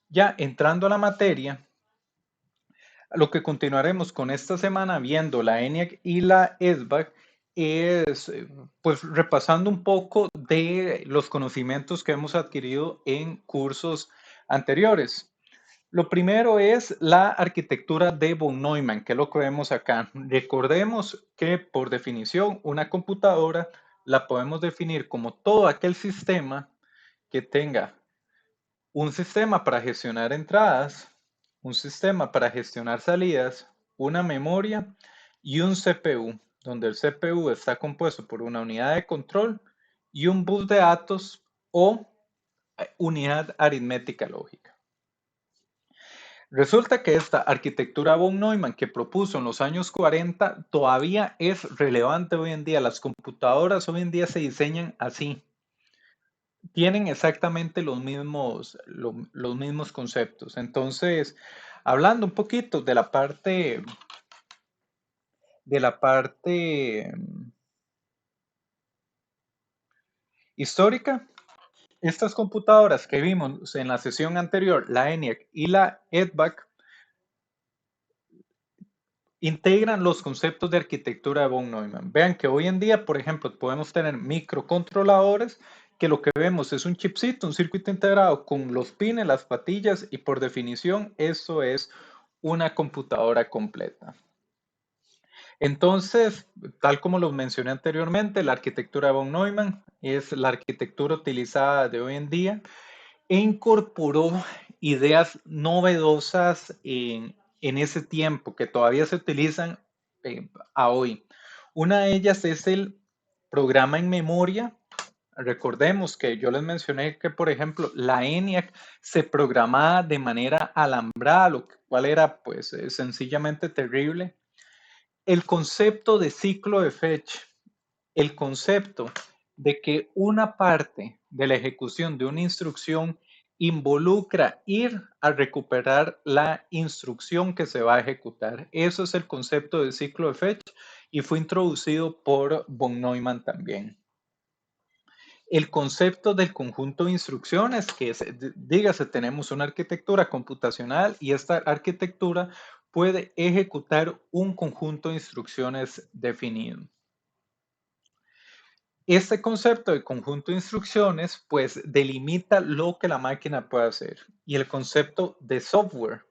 Ya entrando a la materia, lo que continuaremos con esta semana viendo la ENIAC y la SBAC es pues repasando un poco de los conocimientos que hemos adquirido en cursos anteriores. Lo primero es la arquitectura de von Neumann, que es lo que vemos acá. Recordemos que por definición una computadora la podemos definir como todo aquel sistema que tenga un sistema para gestionar entradas, un sistema para gestionar salidas, una memoria y un CPU, donde el CPU está compuesto por una unidad de control y un bus de datos o unidad aritmética lógica. Resulta que esta arquitectura von Neumann que propuso en los años 40 todavía es relevante hoy en día. Las computadoras hoy en día se diseñan así. Tienen exactamente los mismos conceptos. Entonces, hablando un poquito de la parte histórica, estas computadoras que vimos en la sesión anterior, la ENIAC y la EDVAC, integran los conceptos de arquitectura de von Neumann. Vean que hoy en día, por ejemplo, podemos tener microcontroladores que lo que vemos es un chipcito, un circuito integrado con los pines, las patillas y por definición eso es una computadora completa. Entonces, tal como lo mencioné anteriormente, la arquitectura de von Neumann es la arquitectura utilizada de hoy en día e incorporó ideas novedosas en ese tiempo que todavía se utilizan a hoy. Una de ellas es el programa en memoria. Recordemos que yo les mencioné que, por ejemplo, la ENIAC se programaba de manera alambrada, lo cual era pues sencillamente terrible. El concepto de ciclo de fetch, el concepto de que una parte de la ejecución de una instrucción involucra ir a recuperar la instrucción que se va a ejecutar. Eso es el concepto de ciclo de fetch y fue introducido por von Neumann también. El concepto del conjunto de instrucciones, que es, dígase, tenemos una arquitectura computacional y esta arquitectura puede ejecutar un conjunto de instrucciones definido. Este concepto de conjunto de instrucciones pues delimita lo que la máquina puede hacer y el concepto de software,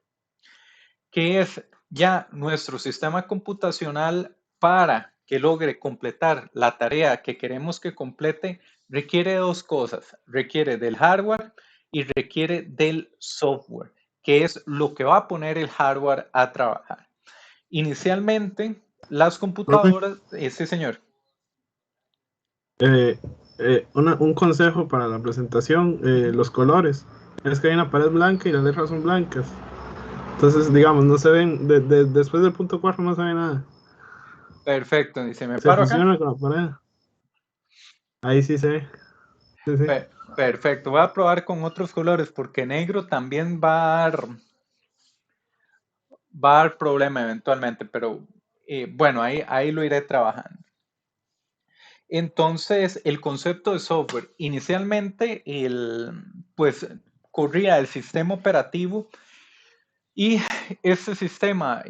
que es ya nuestro sistema computacional para que logre completar la tarea que queremos que complete, requiere dos cosas, requiere del hardware y requiere del software, que es lo que va a poner el hardware a trabajar. Inicialmente, las Profe, computadoras, sí señor. eh, un consejo para la presentación, Ujú. los colores. Es que hay una pared blanca y las letras son blancas. Entonces, digamos, no se ven, después del punto 4 no se ve nada. Perfecto, dice, me Se paro acá. fusiona con la pared. Ahí sí se ve. Sí, sí. Perfecto, voy a probar con otros colores porque negro también va a dar problema eventualmente, pero bueno, ahí lo iré trabajando. Entonces, el concepto de software, inicialmente, pues corría el sistema operativo y ese sistema,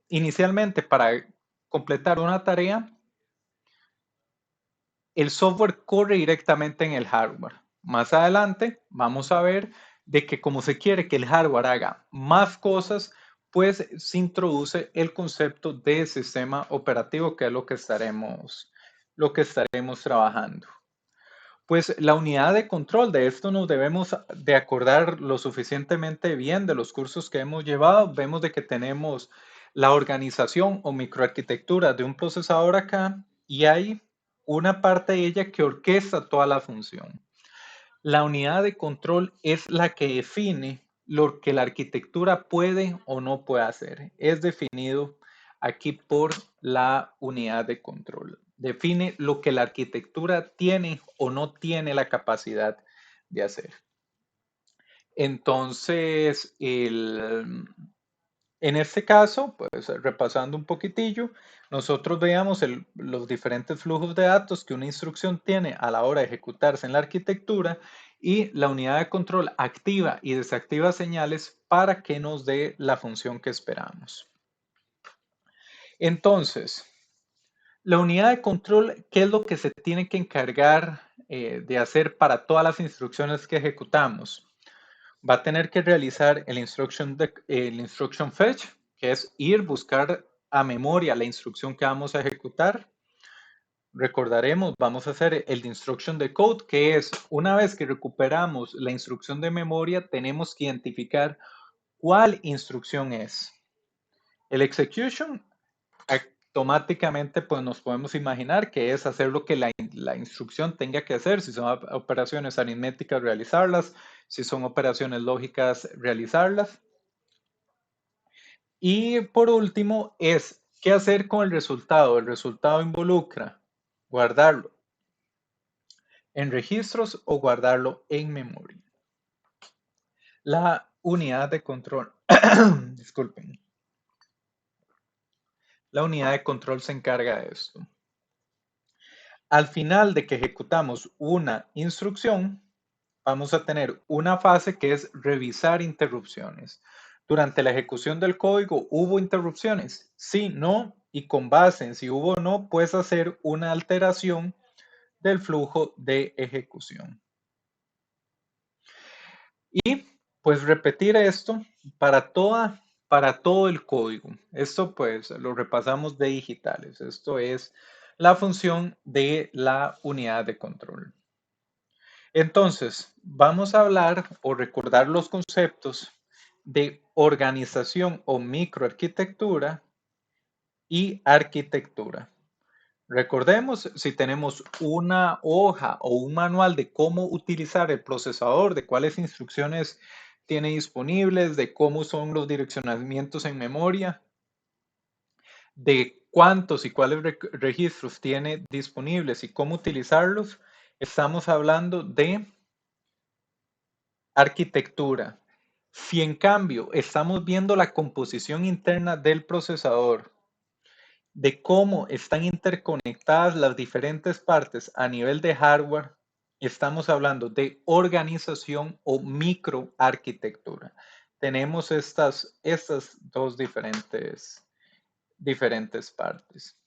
inicialmente para completar una tarea, el software corre directamente en el hardware. Más adelante vamos a ver de que como se quiere que el hardware haga más cosas, pues se introduce el concepto de sistema operativo, que es lo que estaremos trabajando. Pues la unidad de control, de esto nos debemos de acordar lo suficientemente bien de los cursos que hemos llevado. Vemos de que tenemos la organización o microarquitectura de un procesador acá y hay una parte de ella que orquesta toda la función. La unidad de control es la que define lo que la arquitectura puede o no puede hacer. Es definido aquí por la unidad de control. Define lo que la arquitectura tiene o no tiene la capacidad de hacer. Entonces, en este caso, pues repasando un poquitillo, nosotros veamos los diferentes flujos de datos que una instrucción tiene a la hora de ejecutarse en la arquitectura y la unidad de control activa y desactiva señales para que nos dé la función que esperamos. Entonces, la unidad de control, ¿qué es lo que se tiene que encargar de hacer para todas las instrucciones que ejecutamos? Va a tener que realizar el instruction fetch, que es ir, buscar a memoria la instrucción que vamos a ejecutar. Recordaremos, vamos a hacer el instruction decode, que es una vez que recuperamos la instrucción de memoria, tenemos que identificar cuál instrucción es. El execution, automáticamente pues nos podemos imaginar que es hacer lo que la instrucción tenga que hacer. Si son operaciones aritméticas, realizarlas. Si son operaciones lógicas, realizarlas. Y por último es qué hacer con el resultado. El resultado involucra guardarlo en registros o guardarlo en memoria. La unidad de control, disculpen. La unidad de control se encarga de esto. Al final de que ejecutamos una instrucción, vamos a tener una fase que es revisar interrupciones. Durante la ejecución del código, ¿hubo interrupciones? Sí, no, y con base en si hubo o no, puedes hacer una alteración del flujo de ejecución. Y pues repetir esto para todo el código. Esto pues lo repasamos de digitales. Esto es la función de la unidad de control. Entonces, vamos a hablar o recordar los conceptos de organización o microarquitectura y arquitectura. Recordemos, si tenemos una hoja o un manual de cómo utilizar el procesador, de cuáles instrucciones tiene disponibles, de cómo son los direccionamientos en memoria, de cuántos y cuáles registros tiene disponibles y cómo utilizarlos, estamos hablando de arquitectura. Si en cambio estamos viendo la composición interna del procesador, de cómo están interconectadas las diferentes partes a nivel de hardware, estamos hablando de organización o microarquitectura. Tenemos estas dos diferentes partes.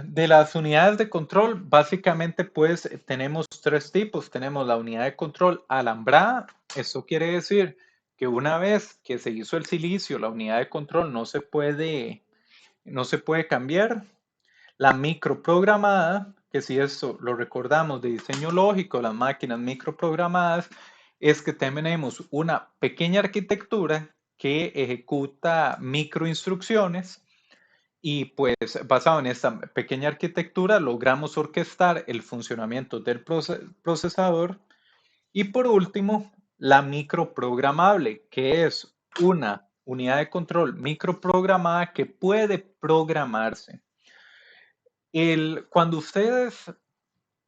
De las unidades de control, básicamente pues tenemos tres tipos. Tenemos la unidad de control alambrada. Eso quiere decir que una vez que se hizo el silicio, la unidad de control no se puede cambiar. La microprogramada, que si eso lo recordamos de diseño lógico, las máquinas microprogramadas, es que tenemos una pequeña arquitectura que ejecuta microinstrucciones y pues basado en esta pequeña arquitectura logramos orquestar el funcionamiento del procesador. Y por último, la microprogramable, que es una unidad de control microprogramada que puede programarse. Cuando ustedes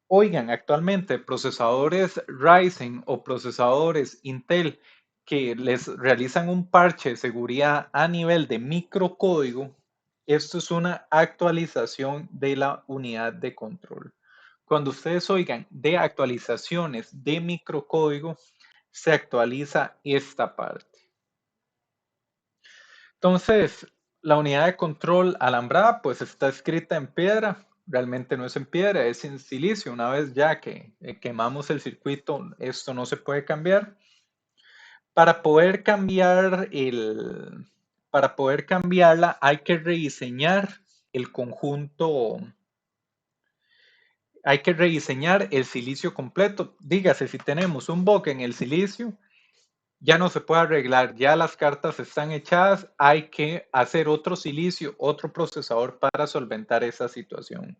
oigan actualmente procesadores Ryzen o procesadores Intel que les realizan un parche de seguridad a nivel de microcódigo, esto es una actualización de la unidad de control. Cuando ustedes oigan de actualizaciones de microcódigo, se actualiza esta parte. Entonces, la unidad de control alambrada pues está escrita en piedra. Realmente no es en piedra, es en silicio. Una vez ya que quemamos el circuito, esto no se puede cambiar. Para poder cambiarla hay que rediseñar el conjunto, hay que rediseñar el silicio completo. Dígase, si tenemos un bug en el silicio, ya no se puede arreglar, ya las cartas están echadas, hay que hacer otro silicio, otro procesador para solventar esa situación.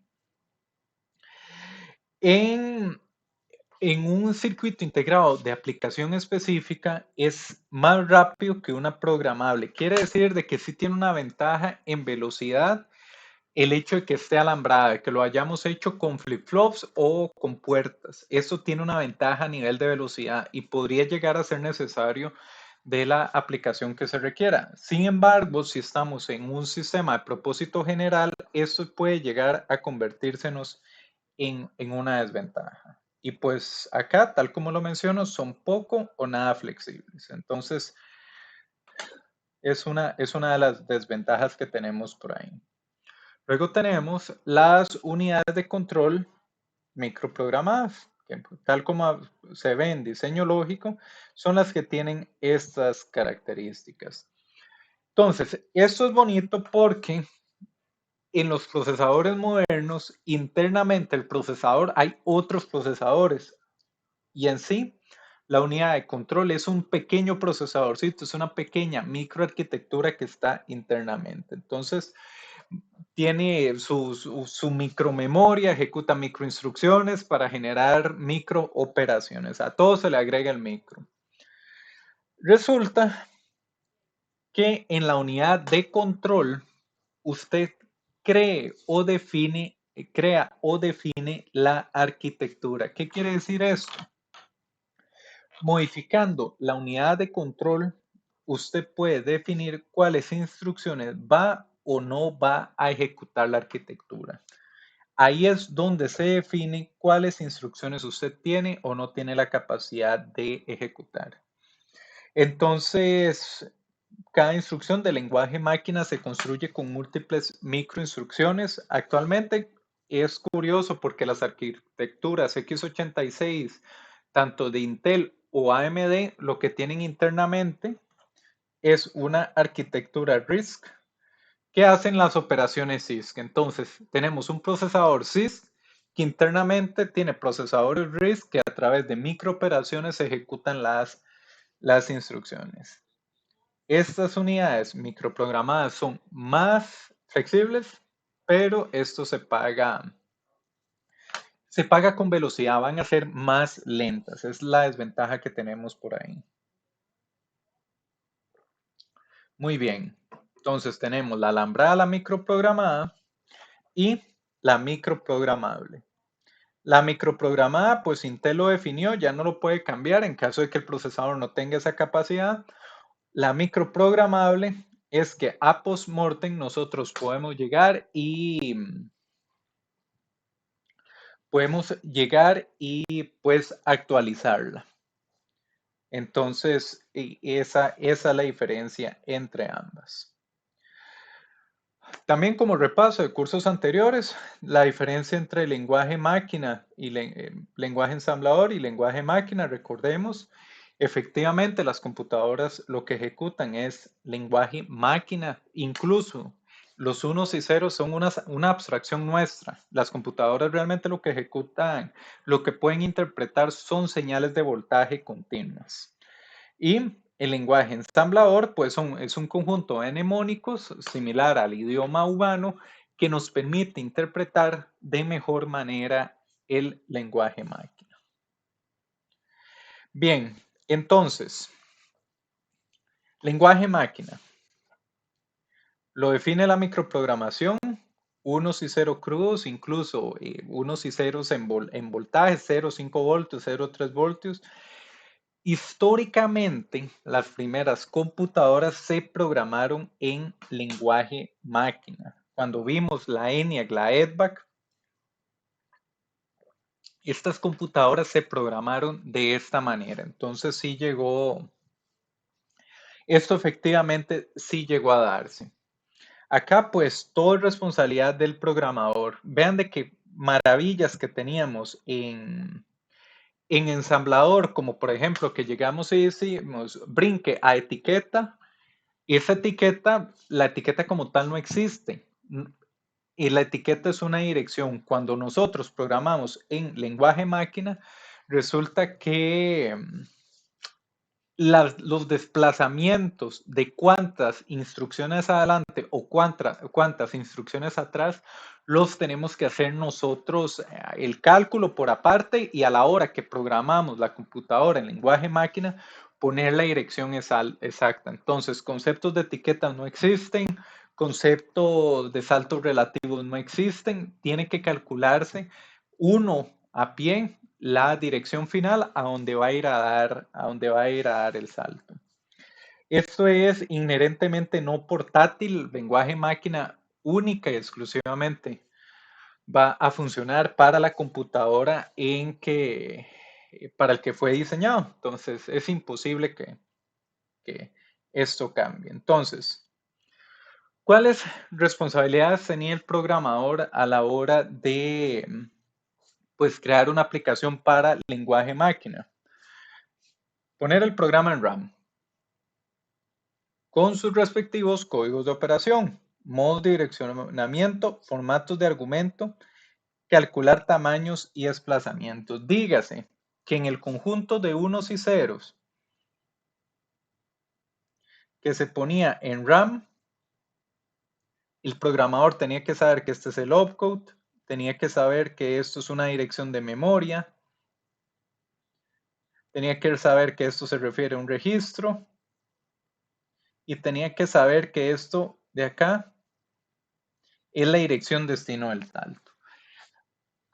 En un circuito integrado de aplicación específica es más rápido que una programable. Quiere decir de que sí tiene una ventaja en velocidad el hecho de que esté alambrada, de que lo hayamos hecho con flip-flops o con puertas. Eso tiene una ventaja a nivel de velocidad y podría llegar a ser necesario de la aplicación que se requiera. Sin embargo, si estamos en un sistema de propósito general, esto puede llegar a convertírsenos en una desventaja. Y pues acá, tal como lo menciono, son poco o nada flexibles. Entonces, es una de las desventajas que tenemos por ahí. Luego tenemos las unidades de control microprogramadas, que tal como se ve en diseño lógico, son las que tienen estas características. Entonces, esto es bonito porque en los procesadores modernos, internamente el procesador, hay otros procesadores y en sí, la unidad de control es un pequeño procesadorcito, es una pequeña microarquitectura que está internamente. Entonces, tiene su micromemoria, ejecuta microinstrucciones para generar microoperaciones. A todo se le agrega el micro. Resulta que en la unidad de control usted crea o define la arquitectura. ¿Qué quiere decir esto? Modificando la unidad de control, usted puede definir cuáles instrucciones va o no va a ejecutar la arquitectura. Ahí es donde se define cuáles instrucciones usted tiene o no tiene la capacidad de ejecutar. Entonces, cada instrucción de lenguaje máquina se construye con múltiples microinstrucciones. Actualmente es curioso porque las arquitecturas x86, tanto de Intel o AMD, lo que tienen internamente es una arquitectura RISC que hacen las operaciones CISC. Entonces, tenemos un procesador CISC que internamente tiene procesadores RISC que a través de microoperaciones ejecutan las instrucciones. Estas unidades microprogramadas son más flexibles, pero esto se paga con velocidad, van a ser más lentas. Es la desventaja que tenemos por ahí. Muy bien. Entonces tenemos la alambrada, la microprogramada y la microprogramable. La microprogramada, pues Intel lo definió, ya no lo puede cambiar en caso de que el procesador no tenga esa capacidad. La microprogramable es que a post-mortem nosotros podemos llegar y pues actualizarla. Entonces, esa es la diferencia entre ambas. También como repaso de cursos anteriores, la diferencia entre lenguaje máquina y lenguaje ensamblador y lenguaje máquina, recordemos, efectivamente las computadoras lo que ejecutan es lenguaje máquina, incluso los unos y ceros son una abstracción nuestra. Las computadoras realmente lo que ejecutan, lo que pueden interpretar son señales de voltaje continuas. Y el lenguaje ensamblador, pues es un conjunto de mnemónicos similar al idioma humano que nos permite interpretar de mejor manera el lenguaje máquina. Bien, entonces, lenguaje máquina. Lo define la microprogramación, unos y ceros crudos, incluso unos y ceros en voltaje, 0,5 voltios, 0,3 voltios. Históricamente, las primeras computadoras se programaron en lenguaje máquina. Cuando vimos la ENIAC, la EDVAC, estas computadoras se programaron de esta manera. Entonces sí llegó, esto efectivamente sí llegó a darse. Acá pues todo es responsabilidad del programador. Vean de qué maravillas que teníamos en ensamblador, como por ejemplo que llegamos y decimos brinque a etiqueta, esa etiqueta, la etiqueta como tal no existe. Y la etiqueta es una dirección. Cuando nosotros programamos en lenguaje máquina, resulta que los desplazamientos de cuántas instrucciones adelante o cuántas instrucciones atrás los tenemos que hacer nosotros el cálculo por aparte y a la hora que programamos la computadora en lenguaje máquina poner la dirección exacta. Entonces conceptos de etiquetas no existen, conceptos de saltos relativos no existen, tiene que calcularse uno a pie la dirección final a donde va a ir a dar el salto. Esto es inherentemente no portátil, lenguaje máquina única y exclusivamente va a funcionar para la computadora para el que fue diseñado. Entonces, es imposible que esto cambie. Entonces, ¿cuáles responsabilidades tenía el programador a la hora de pues, crear una aplicación para lenguaje máquina? Poner el programa en RAM con sus respectivos códigos de operación, modos de direccionamiento, formatos de argumento, calcular tamaños y desplazamientos. Dígase que en el conjunto de unos y ceros que se ponía en RAM, el programador tenía que saber que este es el opcode, tenía que saber que esto es una dirección de memoria, tenía que saber que esto se refiere a un registro y tenía que saber que esto de acá es la dirección destino del salto.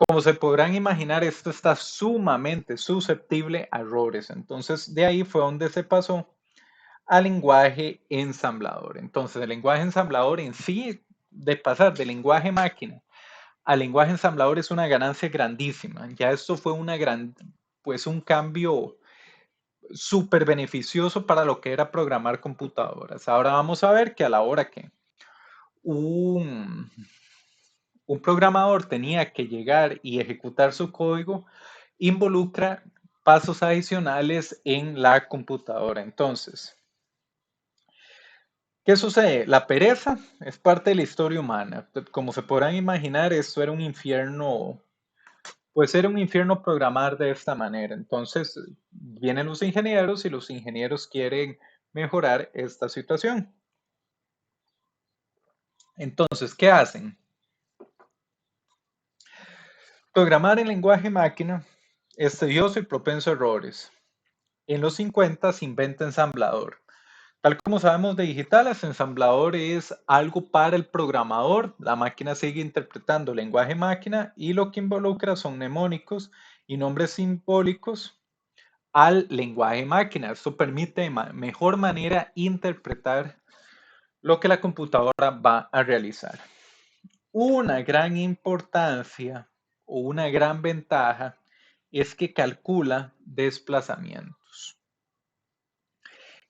Como se podrán imaginar, esto está sumamente susceptible a errores. Entonces, de ahí fue donde se pasó al lenguaje ensamblador. Entonces, el lenguaje ensamblador en sí, de pasar del lenguaje máquina al lenguaje ensamblador es una ganancia grandísima. Ya esto fue pues un cambio súper beneficioso para lo que era programar computadoras. Ahora vamos a ver que a la hora que un, un programador tenía que llegar y ejecutar su código, involucra pasos adicionales en la computadora. Entonces, ¿qué sucede? La pereza es parte de la historia humana. Como se podrán imaginar, esto era un infierno, pues era un infierno programar de esta manera. Entonces, vienen los ingenieros y los ingenieros quieren mejorar esta situación. Entonces, ¿qué hacen? Programar en lenguaje máquina es tedioso y propenso a errores. En los 50 se inventa ensamblador. Tal como sabemos de digitales, ensamblador es algo para el programador. La máquina sigue interpretando lenguaje máquina y lo que involucra son mnemónicos y nombres simbólicos al lenguaje máquina. Esto permite de mejor manera interpretar lo que la computadora va a realizar. Una gran importancia o una gran ventaja es que calcula desplazamientos.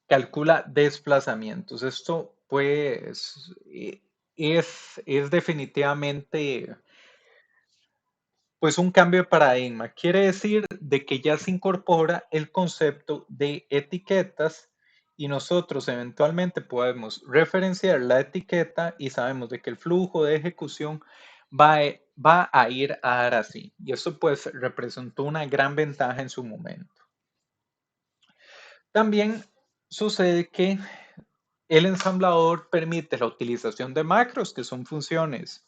Calcula desplazamientos. Esto pues es definitivamente pues un cambio de paradigma. Quiere decir de que ya se incorpora el concepto de etiquetas y nosotros eventualmente podemos referenciar la etiqueta y sabemos de que el flujo de ejecución va a ir a dar así. Y eso pues representó una gran ventaja en su momento. También sucede que el ensamblador permite la utilización de macros, que son funciones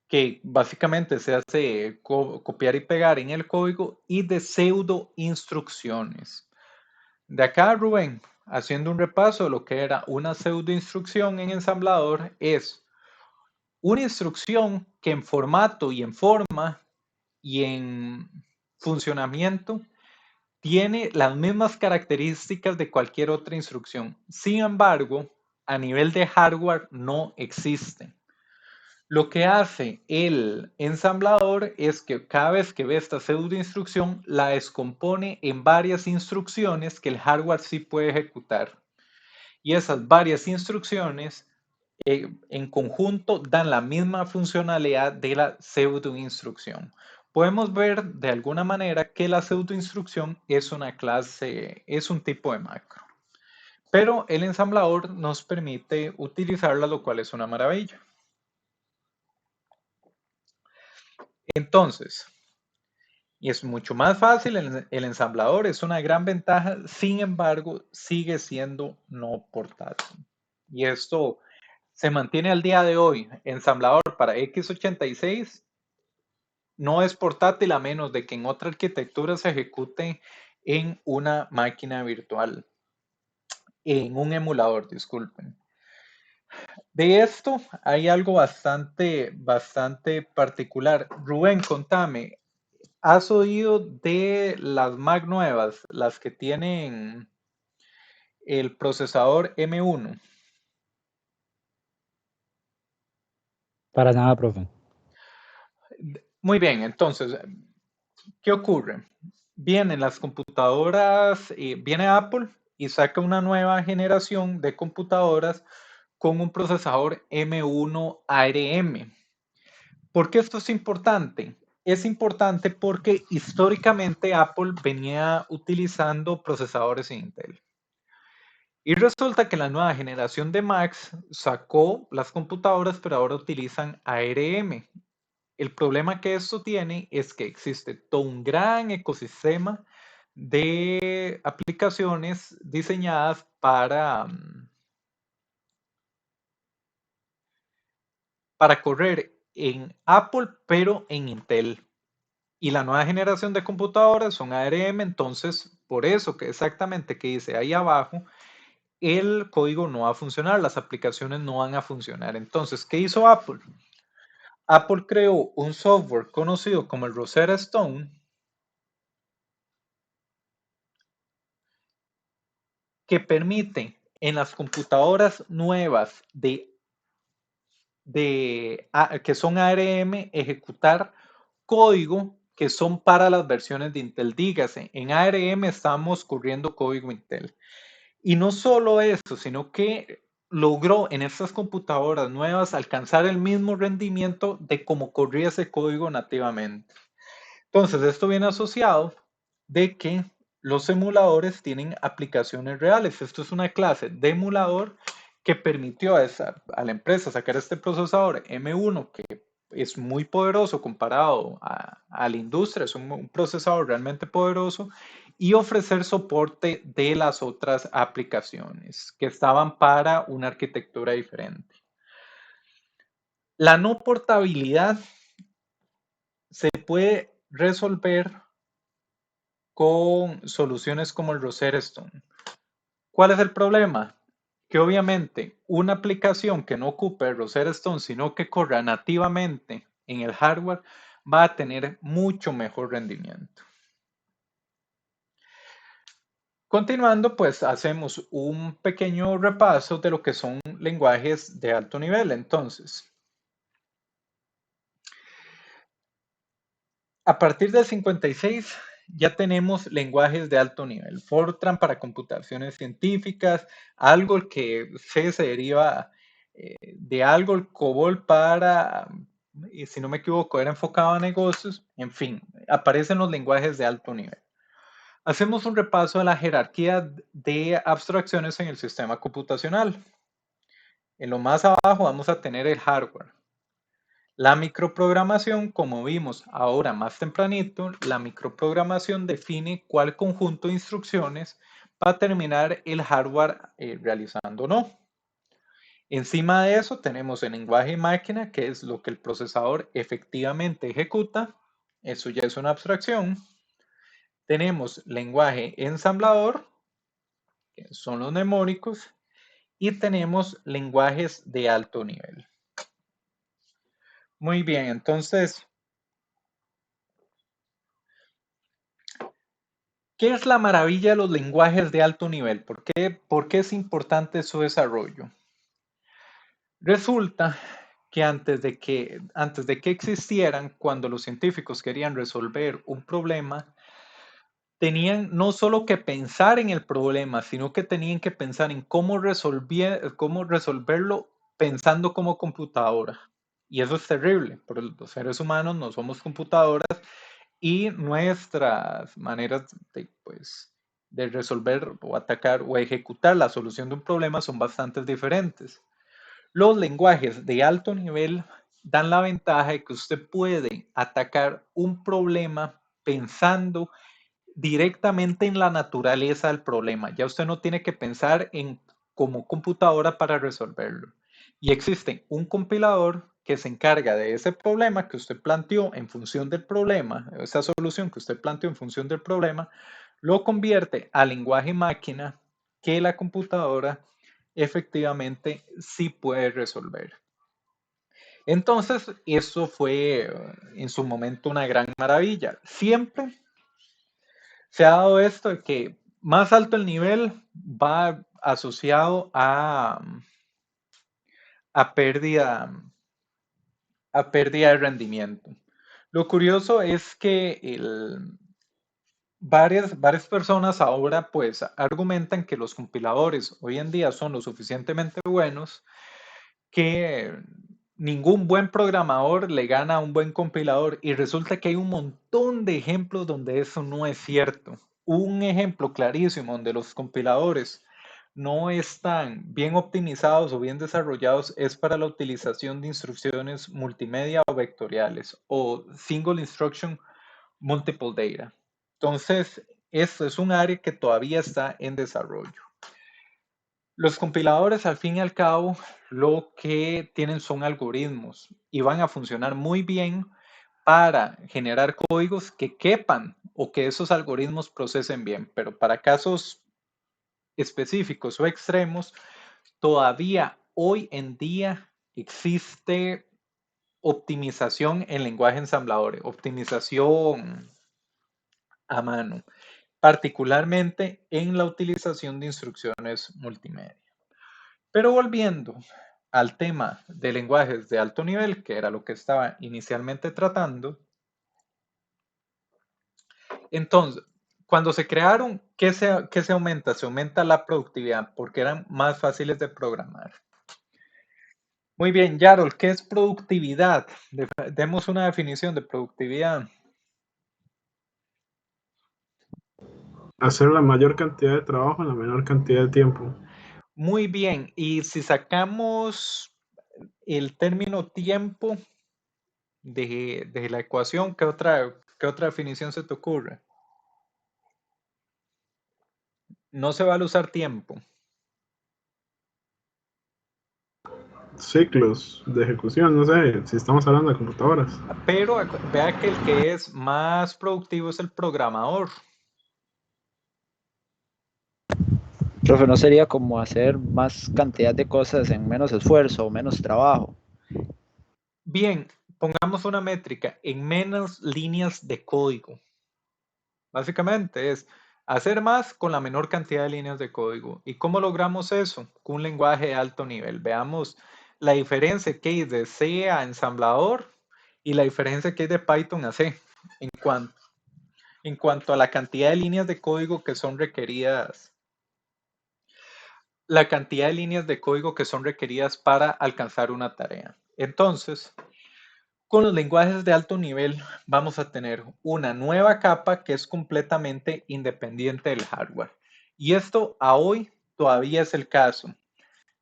que básicamente se hace copiar y pegar en el código, y de pseudo instrucciones. De acá, Rubén, haciendo un repaso de lo que era una pseudo instrucción en ensamblador, es una instrucción que en formato y en forma y en funcionamiento tiene las mismas características de cualquier otra instrucción. Sin embargo, a nivel de hardware no existe. Lo que hace el ensamblador es que cada vez que ve esta pseudo instrucción, la descompone en varias instrucciones que el hardware sí puede ejecutar. Y esas varias instrucciones en conjunto dan la misma funcionalidad de la pseudo instrucción. Podemos ver de alguna manera que la pseudo instrucción es una clase, es un tipo de macro. Pero el ensamblador nos permite utilizarla, lo cual es una maravilla. Entonces, y es mucho más fácil, el ensamblador es una gran ventaja, sin embargo, sigue siendo no portátil. Y esto se mantiene al día de hoy. Ensamblador para x86 no es portátil a menos de que en otra arquitectura se ejecute en una máquina virtual, en un emulador, disculpen. De esto hay algo bastante particular. Rubén, contame, ¿has oído de las Mac nuevas, las que tienen el procesador M1? Para nada, profe. Muy bien, entonces, ¿qué ocurre? Vienen las computadoras, viene Apple y saca una nueva generación de computadoras con un procesador M1 ARM. ¿Por qué esto es importante? Es importante porque históricamente Apple venía utilizando procesadores Intel. Y resulta que la nueva generación de Macs sacó las computadoras, pero ahora utilizan ARM. El problema que esto tiene es que existe todo un gran ecosistema de aplicaciones diseñadas para correr en Apple, pero en Intel. Y la nueva generación de computadoras son ARM, entonces por eso que exactamente que dice ahí abajo, el código no va a funcionar, las aplicaciones no van a funcionar. Entonces, ¿qué hizo Apple? Apple creó un software conocido como el Rosetta Stone que permite en las computadoras nuevas que son ARM ejecutar código que son para las versiones de Intel. Dígase, en ARM estamos corriendo código Intel. Y no solo eso, sino que logró en estas computadoras nuevas alcanzar el mismo rendimiento de cómo corría ese código nativamente. Entonces, esto viene asociado de que los emuladores tienen aplicaciones reales. Esto es una clase de emulador que permitió a la empresa sacar este procesador M1 que es muy poderoso comparado a la industria, es un procesador realmente poderoso y ofrecer soporte de las otras aplicaciones que estaban para una arquitectura diferente. La no portabilidad se puede resolver con soluciones como el Rosetta Stone. ¿Cuál es el problema? Que obviamente una aplicación que no ocupe el Rosetta Stone, sino que corra nativamente en el hardware, va a tener mucho mejor rendimiento. Continuando, pues hacemos un pequeño repaso de lo que son lenguajes de alto nivel. Entonces, a partir del 56 ya tenemos lenguajes de alto nivel. Fortran para computaciones científicas, Algol que se deriva de Algol, COBOL para, si no me equivoco, era enfocado a negocios. En fin, aparecen los lenguajes de alto nivel. Hacemos un repaso de la jerarquía de abstracciones en el sistema computacional. En lo más abajo vamos a tener el hardware. La microprogramación, como vimos ahora más tempranito, la microprogramación define cuál conjunto de instrucciones va a terminar el hardware realizando o no. Encima de eso tenemos el lenguaje máquina, que es lo que el procesador efectivamente ejecuta. Eso ya es una abstracción. Tenemos lenguaje ensamblador, que son los mnemónicos, y tenemos lenguajes de alto nivel. Muy bien, entonces, ¿qué es la maravilla de los lenguajes de alto nivel? ¿Por qué es importante su desarrollo? Resulta que antes de que existieran, cuando los científicos querían resolver un problema, tenían no solo que pensar en el problema, sino que tenían que pensar en cómo resolverlo pensando como computadora. Y eso es terrible, porque los seres humanos no somos computadoras y nuestras maneras de, pues, de resolver o atacar o ejecutar la solución de un problema son bastante diferentes. Los lenguajes de alto nivel dan la ventaja de que usted puede atacar un problema pensando directamente en la naturaleza del problema. Ya usted no tiene que pensar en como computadora para resolverlo. Y existe un compilador que se encarga de ese problema que usted planteó en función del problema, esa solución que usted planteó en función del problema, lo convierte a lenguaje máquina que la computadora efectivamente sí puede resolver. Entonces, eso fue en su momento una gran maravilla. Siempre se ha dado esto de que más alto el nivel va asociado a pérdida, a pérdida de rendimiento. Lo curioso es que varias personas ahora pues argumentan que los compiladores hoy en día son lo suficientemente buenos que ningún buen programador le gana a un buen compilador y resulta que hay un montón de ejemplos donde eso no es cierto. Un ejemplo clarísimo donde los compiladores no están bien optimizados o bien desarrollados es para la utilización de instrucciones multimedia o vectoriales o single instruction multiple data. Entonces, esto es un área que todavía está en desarrollo. Los compiladores, al fin y al cabo, lo que tienen son algoritmos y van a funcionar muy bien para generar códigos que quepan o que esos algoritmos procesen bien, pero para casos específicos o extremos, todavía hoy en día existe optimización en lenguaje ensamblador, optimización a mano, particularmente en la utilización de instrucciones multimedia. Pero volviendo al tema de lenguajes de alto nivel, que era lo que estaba inicialmente tratando, entonces, cuando se crearon, ¿qué se aumenta? Se aumenta la productividad porque eran más fáciles de programar. Muy bien, Yarol, ¿qué es productividad? Demos una definición de productividad. Hacer la mayor cantidad de trabajo en la menor cantidad de tiempo. Muy bien, y si sacamos el término tiempo de la ecuación, qué otra definición se te ocurre? No se vale usar tiempo. Ciclos de ejecución, no sé, si estamos hablando de computadoras. Pero vea que el que es más productivo es el programador. Profe, ¿no sería como hacer más cantidad de cosas en menos esfuerzo o menos trabajo? Bien, pongamos una métrica en menos líneas de código. Básicamente es hacer más con la menor cantidad de líneas de código. ¿Y cómo logramos eso? Con un lenguaje de alto nivel. Veamos la diferencia que hay de C a ensamblador y la diferencia que hay de Python a C en cuanto a la cantidad de líneas de código que son requeridas. La cantidad de líneas de código que son requeridas para alcanzar una tarea. Entonces, con los lenguajes de alto nivel vamos a tener una nueva capa que es completamente independiente del hardware. Y esto a hoy todavía es el caso.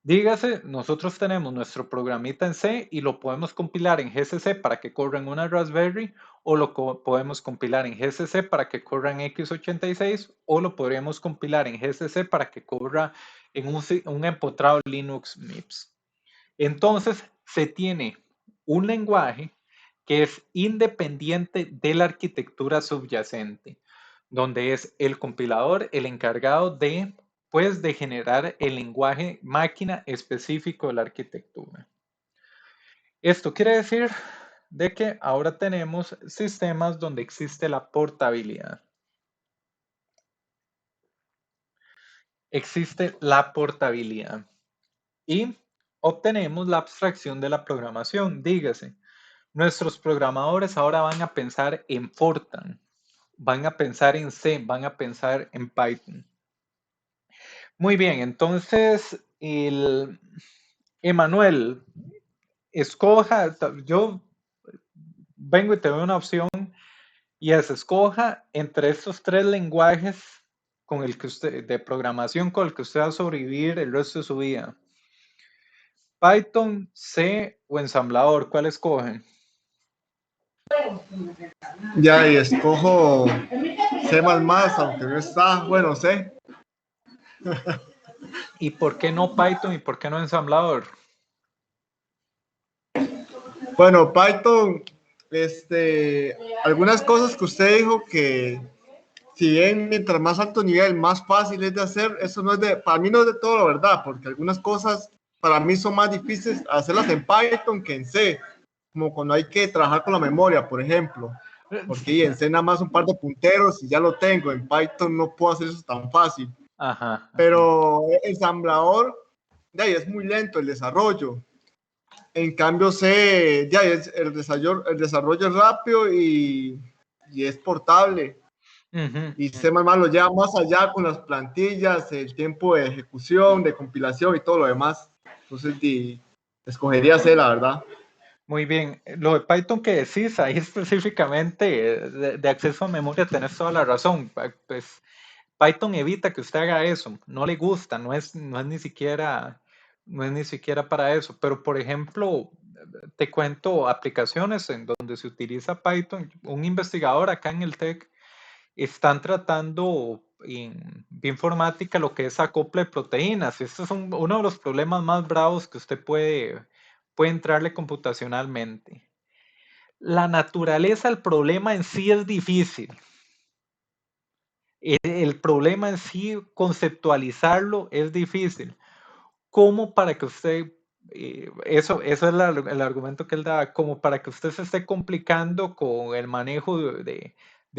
Dígase, nosotros tenemos nuestro programita en C y lo podemos compilar en GCC para que corra en una Raspberry o lo podemos compilar en GCC para que corra en x86 o lo podríamos compilar en GCC para que corra en un empotrado Linux MIPS. Entonces, se tiene un lenguaje que es independiente de la arquitectura subyacente, donde es el compilador el encargado de, pues, de generar el lenguaje máquina específico de la arquitectura. Esto quiere decir de que ahora tenemos sistemas donde existe la portabilidad. Existe la portabilidad y obtenemos la abstracción de la programación. Dígase, nuestros programadores ahora van a pensar en Fortran, van a pensar en C, van a pensar en Python. Muy bien, entonces, Emanuel, escoja, yo vengo y te doy una opción y es escoja entre estos tres lenguajes con el que usted, de programación con el que usted va a sobrevivir el resto de su vida. Python, C o ensamblador, ¿cuál escogen? Ya, y escojo C++, aunque no está, bueno, C. ¿Y por qué no Python y por qué no ensamblador? Bueno, Python, algunas cosas que usted dijo que si bien mientras más alto nivel, más fácil es de hacer, eso no es de, para mí no es de todo la verdad, porque algunas cosas para mí son más difíciles hacerlas en Python que en C, como cuando hay que trabajar con la memoria, por ejemplo, porque en C nada más un par de punteros y ya lo tengo, en Python no puedo hacer eso tan fácil. Ajá. Pero el ensamblador, de ahí es muy lento el desarrollo. En cambio, C, ya, el desarrollo es rápido y es portable. Y C++ lo lleva más allá con las plantillas, el tiempo de ejecución, de compilación y todo lo demás. Entonces, escogería C, la verdad. Muy bien. Lo de Python que decís ahí específicamente de acceso a memoria, tenés toda la razón. Pues Python evita que usted haga eso. No le gusta, no es ni siquiera para eso. Pero, por ejemplo, te cuento aplicaciones en donde se utiliza Python. Un investigador acá en el TEC están tratando en bioinformática lo que es acople de proteínas. Este es uno de los problemas más bravos que usted puede entrarle computacionalmente. La naturaleza del problema en sí es difícil. El problema en sí, conceptualizarlo es difícil. ¿Cómo para que usted, eso es el argumento que él da, como para que usted se esté complicando con el manejo de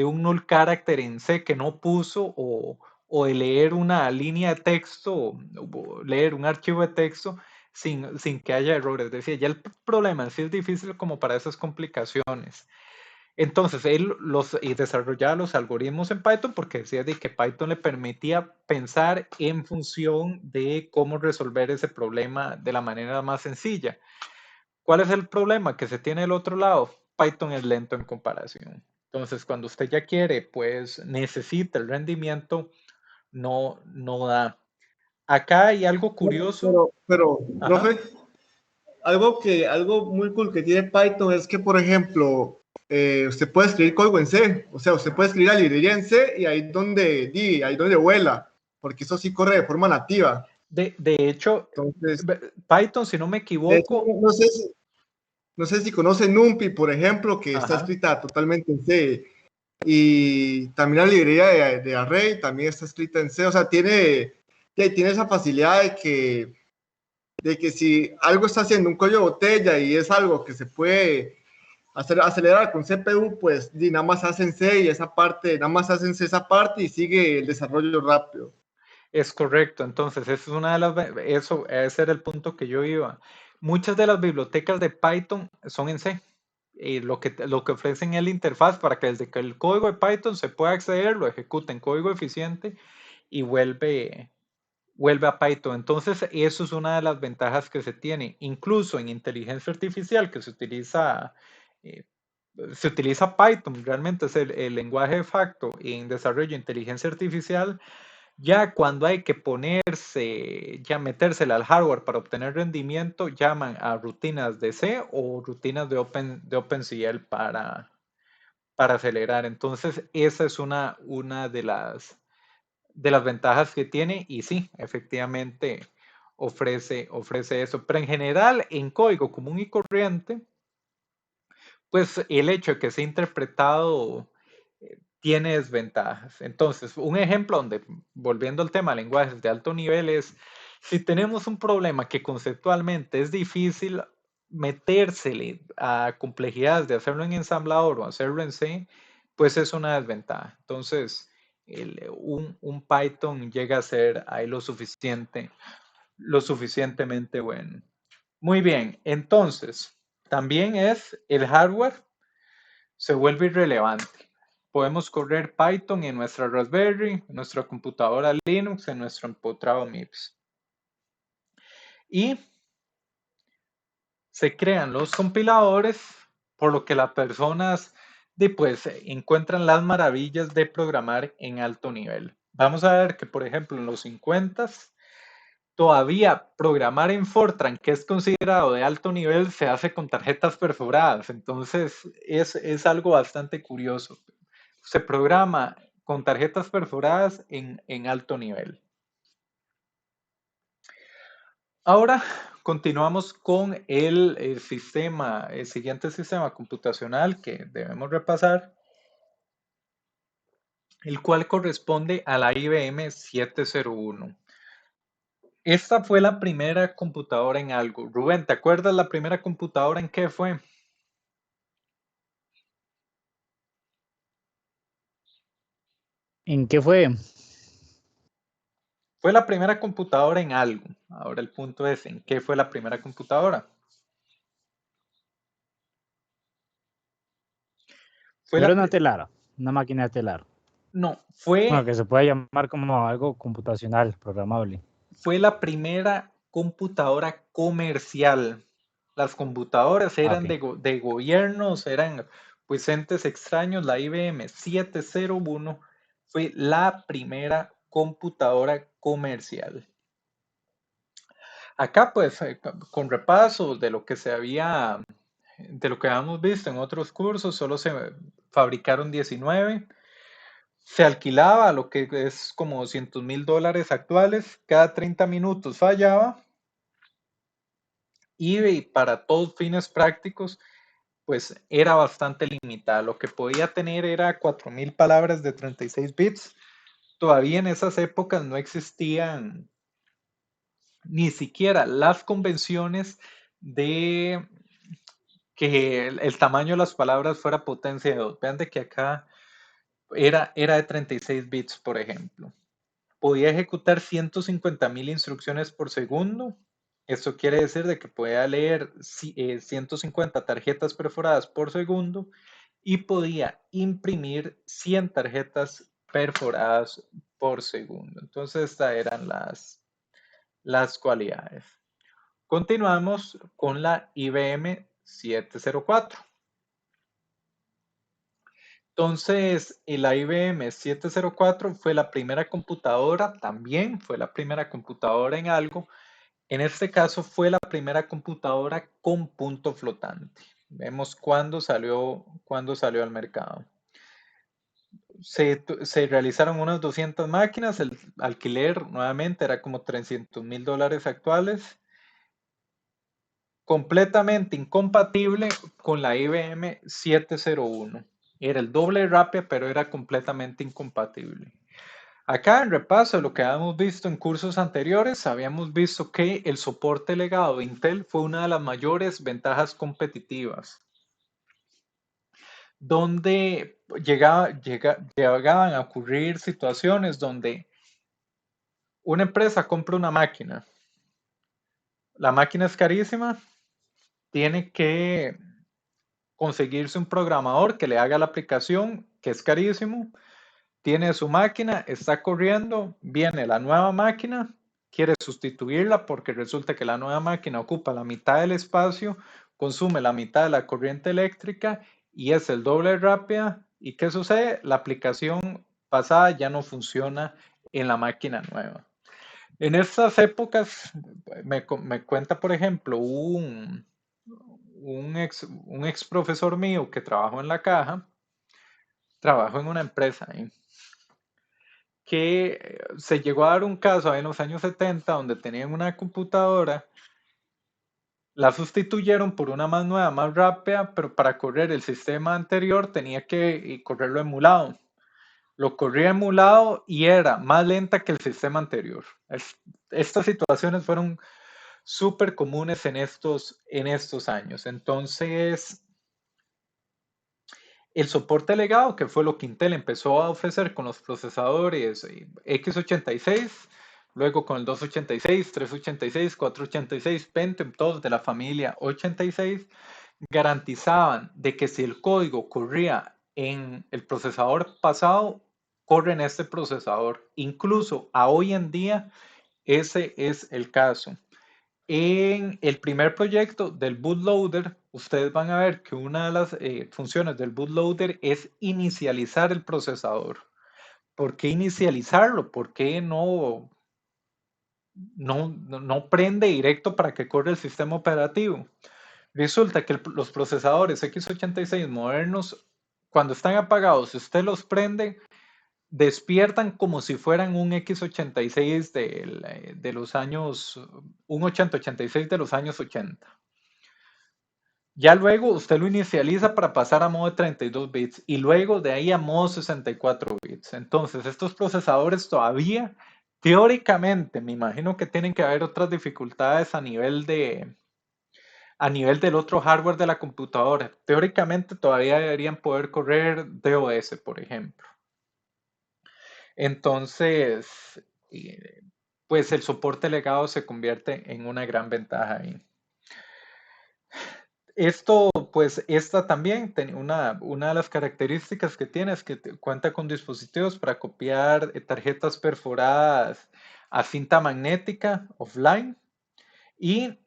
un null character en C que no puso o de leer una línea de texto, o leer un archivo de texto sin que haya errores? Decía, ya el problema en sí es difícil como para esas complicaciones. Entonces, él desarrollaba los algoritmos en Python porque decía de que Python le permitía pensar en función de cómo resolver ese problema de la manera más sencilla. ¿Cuál es el problema que se tiene del otro lado? Python es lento en comparación. Entonces, cuando usted ya quiere, pues necesita el rendimiento, no da. Acá hay algo curioso. Pero, Ajá. profe, algo muy cool que tiene Python es que, por ejemplo, usted puede escribir código en C, o sea, usted puede escribir la librería en C y ahí donde vuela, porque eso sí corre de forma nativa. De hecho, Entonces, Python, si no me de hecho, equivoco, no sé si conoce NumPy, por ejemplo, que está ajá, escrita totalmente en C. Y también la librería de Array también está escrita en C. O sea, tiene esa facilidad de que si algo está haciendo un cuello de botella y es algo que se puede acelerar con CPU, pues nada más hacen C y esa parte, nada más hacen C esa parte y sigue el desarrollo rápido. es correcto. Entonces, eso, ese era el punto que yo iba. Muchas de las bibliotecas de Python son en C. Y lo que ofrecen es la interfaz para que desde que el código de Python se pueda acceder, lo ejecute en código eficiente y vuelve a Python. Entonces, eso es una de las ventajas que se tiene. Incluso en inteligencia artificial que eh, se utiliza Python, realmente es el lenguaje de facto en desarrollo de inteligencia artificial. Ya cuando hay que metérsela al hardware para obtener rendimiento, llaman a rutinas de C o rutinas de OpenCL para acelerar. Entonces, esa es una de las ventajas que tiene y sí, efectivamente ofrece eso. Pero en general, en código común y corriente, pues el hecho de que sea interpretado tiene desventajas. Entonces, un ejemplo donde, volviendo al tema de lenguajes de alto nivel, es si tenemos un problema que conceptualmente es difícil metérsele a complejidades de hacerlo en ensamblador o hacerlo en C, pues es una desventaja. Entonces, un Python llega a ser ahí lo suficientemente bueno. Muy bien, entonces, también es el hardware se vuelve irrelevante. Podemos correr Python en nuestra Raspberry, en nuestra computadora Linux, en nuestro empotrado MIPS. Y se crean los compiladores, por lo que las personas pues, encuentran las maravillas de programar en alto nivel. Vamos a ver que, por ejemplo, en los 50 todavía programar en Fortran, que es considerado de alto nivel, se hace con tarjetas perforadas. Entonces, es algo bastante curioso. Se programa con tarjetas perforadas en alto nivel. Ahora continuamos con el siguiente sistema computacional que debemos repasar, el cual corresponde a la IBM 701. Esta fue la primera computadora en algo. Rubén, ¿te acuerdas la primera computadora en qué fue? ¿En qué fue? Fue la primera computadora en algo. Ahora el punto es, ¿en qué fue la primera computadora? Fue Pero la, una telar, una máquina de telar. no, Bueno, que se puede llamar como algo computacional, programable. fue la primera computadora comercial. Las computadoras eran Ok. de gobiernos, eran pues entes extraños. La IBM 701 fue la primera computadora comercial. Acá pues con repasos de lo que de lo que habíamos visto en otros cursos, solo se fabricaron 19. Se alquilaba a lo que es como $200,000 actuales. Cada 30 minutos fallaba. Y para todos fines prácticos, pues era bastante limitada. Lo que podía tener era 4,000 palabras de 36 bits. Todavía en esas épocas no existían ni siquiera las convenciones de que el tamaño de las palabras fuera potencia de 2. Vean de que acá era de 36 bits, por ejemplo. Podía ejecutar 150,000 instrucciones por segundo. Esto quiere decir de que podía leer 150 tarjetas perforadas por segundo y podía imprimir 100 tarjetas perforadas por segundo. Entonces, estas eran las cualidades. Continuamos con la IBM 704. Entonces, la IBM 704 fue la primera computadora, también fue la primera computadora en algo. En este caso fue la primera computadora con punto flotante. Vemos cuándo salió al mercado. Se realizaron unas 200 máquinas, el alquiler nuevamente era como $300,000 actuales. Completamente incompatible con la IBM 701. Era el doble rápida, pero era completamente incompatible. Acá en repaso de lo que habíamos visto en cursos anteriores, habíamos visto que el soporte legado de Intel fue una de las mayores ventajas competitivas, donde llegaban a ocurrir situaciones donde una empresa compra una máquina, la máquina es carísima, tiene que conseguirse un programador que le haga la aplicación, que es carísimo, tiene su máquina, está corriendo, viene la nueva máquina, quiere sustituirla porque resulta que la nueva máquina ocupa la mitad del espacio, consume la mitad de la corriente eléctrica y es el doble rápida. ¿Y qué sucede? La aplicación pasada ya no funciona en la máquina nueva. En estas épocas, me cuenta, por ejemplo, un ex profesor mío que trabajó en la caja, trabajó en una empresa, que se llegó a dar un caso en los años 70 donde tenían una computadora, la sustituyeron por una más nueva, más rápida, pero para correr el sistema anterior tenía que correrlo emulado. Lo corría emulado y era más lenta que el sistema anterior. Estas situaciones fueron súper comunes en estos años. Entonces, el soporte legado, que fue lo que Intel empezó a ofrecer con los procesadores x86, luego con el 286, 386, 486, Pentium, todos de la familia 86, garantizaban de que si el código corría en el procesador pasado, corre en este procesador. Incluso a hoy en día, ese es el caso. En el primer proyecto del bootloader, ustedes van a ver que una de las funciones del bootloader es inicializar el procesador. ¿Por qué inicializarlo? ¿Por qué no prende directo para que corra el sistema operativo? Resulta que los procesadores x86 modernos, cuando están apagados, si usted los prende, despiertan como si fueran un x86 de los años, un 8086 de los años 80. Ya luego usted lo inicializa para pasar a modo de 32 bits y luego de ahí a modo 64 bits. Entonces, estos procesadores todavía, teóricamente, me imagino que tienen que haber otras dificultades a nivel del otro hardware de la computadora. Teóricamente todavía deberían poder correr DOS, por ejemplo. Entonces, pues el soporte legado se convierte en una gran ventaja ahí. Esto, pues, esta también, una de las características que tiene es que cuenta con dispositivos para copiar tarjetas perforadas a cinta magnética offline y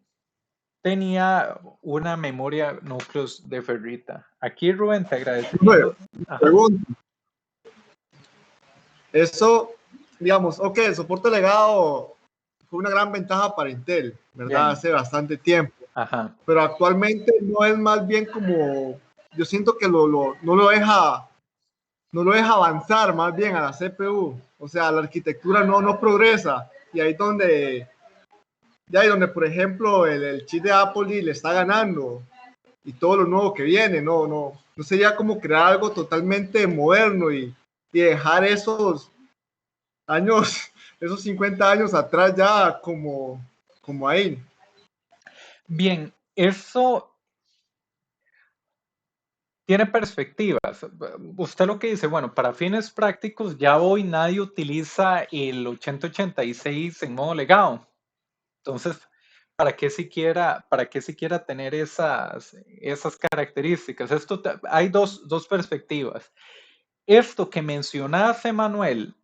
tenía una memoria núcleos de ferrita. Aquí, Rubén, te Bueno, agradecería. Ajá, pregunta, eso, digamos, ok, el soporte legado fue una gran ventaja para Intel, ¿verdad? bien, Hace bastante tiempo, ajá. pero actualmente no es más bien como, yo siento que no lo deja avanzar más bien a la CPU, o sea, la arquitectura no progresa, y ahí donde, por ejemplo, el chip de Apple le está ganando, y todo lo nuevo que viene, no sería como crear algo totalmente moderno y dejar esos años, esos 50 años atrás ya como ahí. Bien, eso tiene perspectivas. Usted lo que dice, bueno, para fines prácticos, ya hoy nadie utiliza el 8086 en modo legado. Entonces, para qué siquiera tener esas características? Hay dos perspectivas. Esto que mencionaste, Manuel,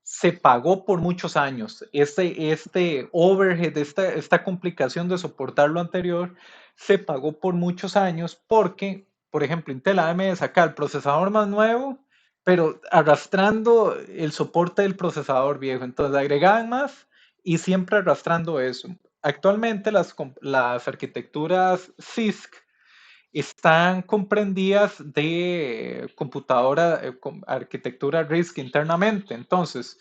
se pagó por muchos años. Este overhead, esta complicación de soportar lo anterior, se pagó por muchos años porque, por ejemplo, Intel AMD saca el procesador más nuevo, pero arrastrando el soporte del procesador viejo. Entonces agregaban más y siempre arrastrando eso. Actualmente las arquitecturas CISC están comprendidas de computadora, arquitectura RISC internamente. Entonces,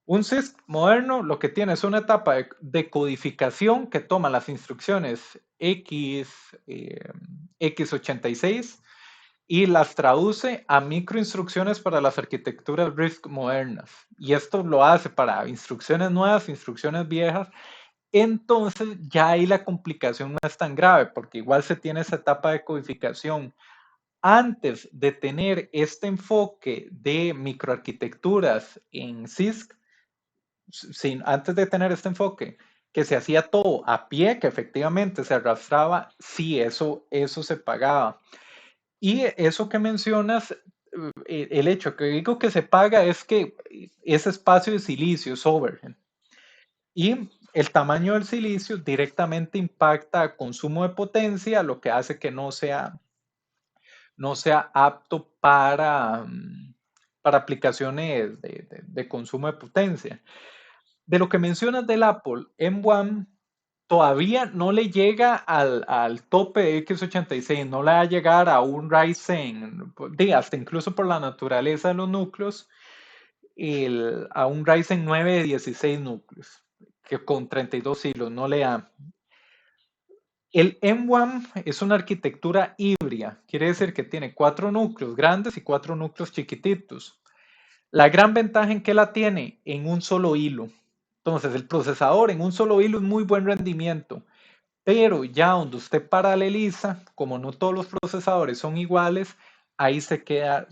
un CISC moderno lo que tiene es una etapa de codificación que toma las instrucciones x86 y las traduce a microinstrucciones para las arquitecturas RISC modernas. Y esto lo hace para instrucciones nuevas, instrucciones viejas. Entonces ya ahí la complicación no es tan grave porque igual se tiene esa etapa de codificación. Antes de tener este enfoque de microarquitecturas en CISC, antes de tener este enfoque, que se hacía todo a pie, que efectivamente se arrastraba, sí, eso se pagaba. Y eso que mencionas, el hecho que digo que se paga es que ese espacio de silicio es overhead. Y el tamaño del silicio directamente impacta a consumo de potencia, lo que hace que no sea apto para aplicaciones de consumo de potencia. De lo que mencionas del Apple M1, todavía no le llega al tope de x86, no le va a llegar a un Ryzen, hasta incluso por la naturaleza de los núcleos, a un Ryzen 9 de 16 núcleos, que con 32 hilos no le da. El M1 es una arquitectura híbrida, quiere decir que tiene 4 núcleos grandes y 4 núcleos chiquititos. La gran ventaja en que la tiene en un solo hilo. Entonces, el procesador en un solo hilo es muy buen rendimiento, pero ya donde usted paraleliza, como no todos los procesadores son iguales, ahí se queda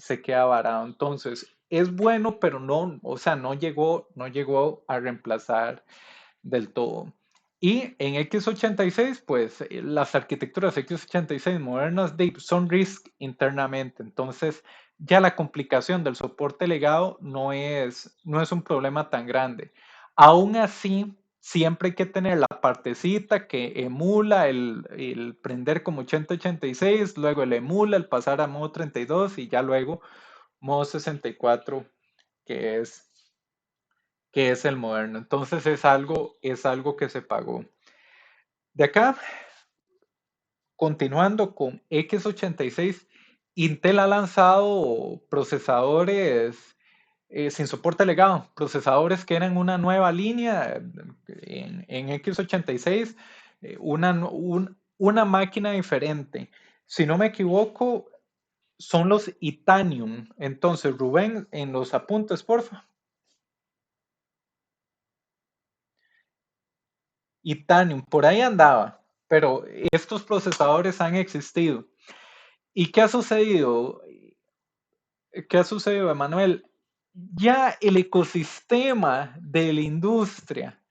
varado. Entonces, es bueno, pero no, o sea, no llegó a reemplazar del todo. Y en x86, pues las arquitecturas x86 modernas son RISC internamente. Entonces, ya la complicación del soporte legado no es un problema tan grande. Aún así, siempre hay que tener la partecita que emula el prender como 8086, luego el emula, el pasar a modo 32 y ya luego modo 64, que es el moderno. Entonces es algo que se pagó. De acá, continuando con x86, Intel ha lanzado procesadores sin soporte legado, procesadores que eran una nueva línea en x86, una máquina diferente. Si no me equivoco, son los Itanium. Entonces, Rubén, en los apuntes, porfa. Itanium, por ahí andaba, pero estos procesadores han existido. ¿Y qué ha sucedido? ¿Qué ha sucedido, Emanuel? Ya el ecosistema de la industria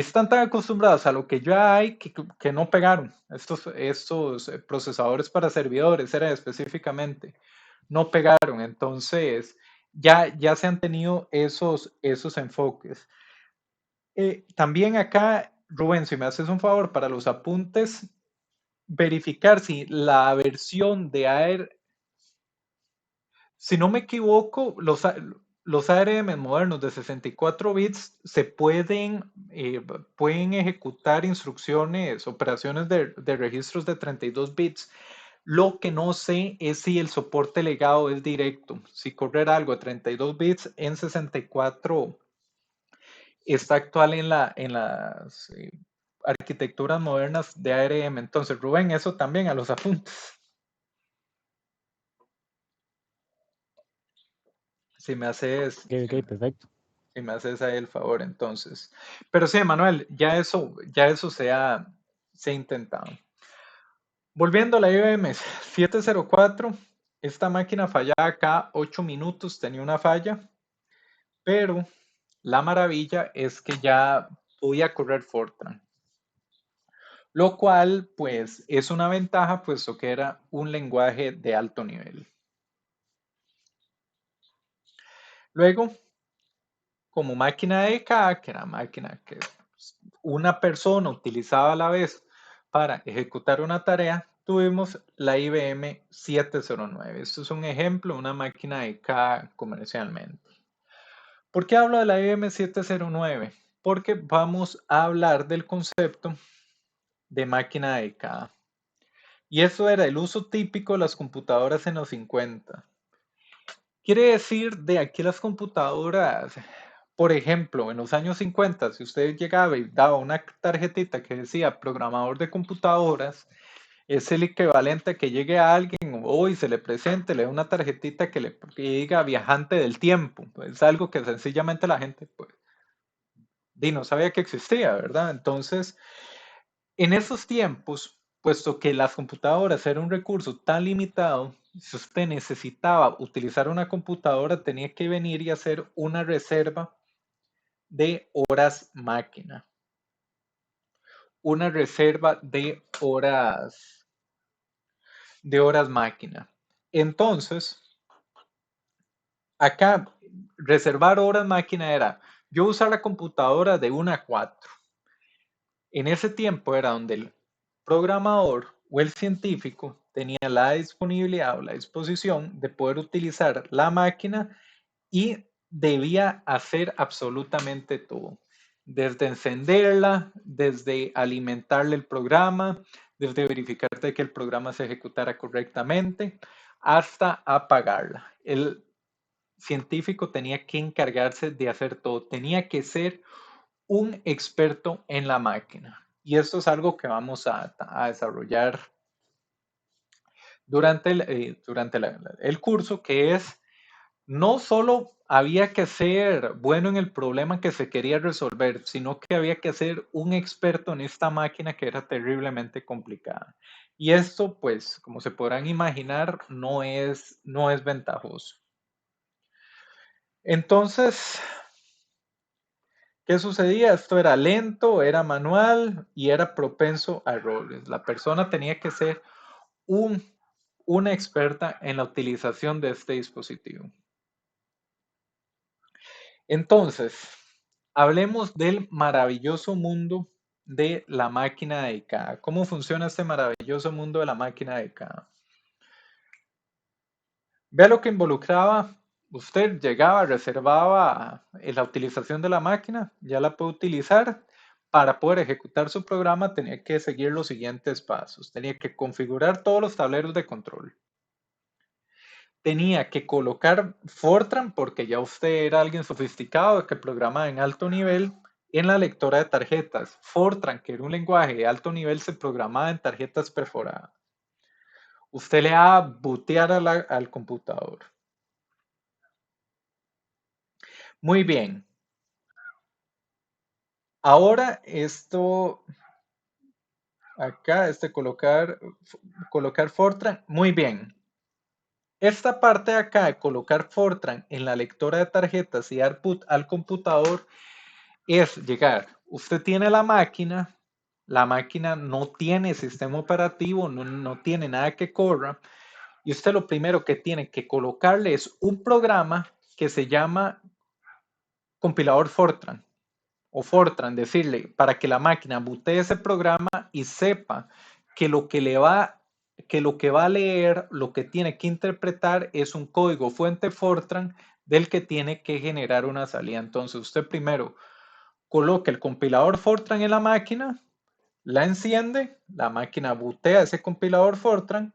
están tan acostumbrados a lo que ya hay que no pegaron. Estos procesadores para servidores, era específicamente, no pegaron. Entonces, ya se han tenido esos enfoques. También acá, Rubén, si me haces un favor para los apuntes, verificar si la versión de AR, si no me equivoco, los ARM modernos de 64 bits se pueden ejecutar instrucciones, operaciones de registros de 32 bits. Lo que no sé es si el soporte legado es directo. Si correr algo a 32 bits en 64 está actual en las arquitecturas modernas de ARM. Entonces, Rubén, eso también a los apuntes. Si me haces, Ok, perfecto. si me haces ahí el favor, entonces. Pero sí, Manuel, ya eso se ha intentado. Volviendo a la IBM 704, esta máquina fallaba cada 8 minutos, tenía una falla, pero la maravilla es que ya podía correr Fortran. Lo cual, pues, es una ventaja, puesto que era un lenguaje de alto nivel. Luego, como máquina de EK, que era máquina que una persona utilizaba a la vez para ejecutar una tarea, tuvimos la IBM 709. Esto es un ejemplo, una máquina de EK comercialmente. ¿Por qué hablo de la IBM 709? Porque vamos a hablar del concepto de máquina de EK. Y eso era el uso típico de las computadoras en los 50. Quiere decir, de aquí las computadoras, por ejemplo, en los años 50, si usted llegaba y daba una tarjetita que decía programador de computadoras, es el equivalente a que llegue a alguien hoy, se le presente, le dé una tarjetita que diga viajante del tiempo. Es algo que sencillamente la gente pues, no sabía que existía, ¿verdad? Entonces, en esos tiempos, puesto que las computadoras eran un recurso tan limitado, si usted necesitaba utilizar una computadora, tenía que venir y hacer una reserva de horas máquina. Una reserva de horas máquina. Entonces, acá, reservar horas máquina era yo usar la computadora de 1 a 4. En ese tiempo era donde el programador o el científico tenía la disponibilidad o la disposición de poder utilizar la máquina y debía hacer absolutamente todo. Desde encenderla, desde alimentarle el programa, desde verificar de que el programa se ejecutara correctamente, hasta apagarla. El científico tenía que encargarse de hacer todo, tenía que ser un experto en la máquina. Y esto es algo que vamos a desarrollar durante el curso, que es no solo había que ser bueno en el problema que se quería resolver, sino que había que ser un experto en esta máquina que era terriblemente complicada. Y esto, pues, como se podrán imaginar, no es ventajoso. Entonces, ¿qué sucedía? Esto era lento, era manual y era propenso a errores. La persona tenía que ser una experta en la utilización de este dispositivo. Entonces, hablemos del maravilloso mundo de la máquina dedicada. ¿Cómo funciona este maravilloso mundo de la máquina dedicada? Vea lo que involucraba. Usted llegaba, reservaba la utilización de la máquina, ya la puede utilizar. Para poder ejecutar su programa tenía que seguir los siguientes pasos. Tenía que configurar todos los tableros de control. Tenía que colocar Fortran, porque ya usted era alguien sofisticado que programaba en alto nivel, en la lectora de tarjetas. Fortran, que era un lenguaje de alto nivel, se programaba en tarjetas perforadas. Usted le da a bootear al computador. Muy bien. Ahora esto, acá, colocar Fortran, muy bien. Esta parte de acá de colocar Fortran en la lectora de tarjetas y dar boot al computador es llegar, usted tiene la máquina no tiene sistema operativo, no tiene nada que corra, y usted lo primero que tiene que colocarle es un programa que se llama compilador Fortran o Fortran, decirle para que la máquina bootee ese programa y sepa que lo que va a leer, lo que tiene que interpretar es un código fuente Fortran del que tiene que generar una salida. Entonces usted primero coloca el compilador Fortran en la máquina, la enciende, la máquina bootea ese compilador Fortran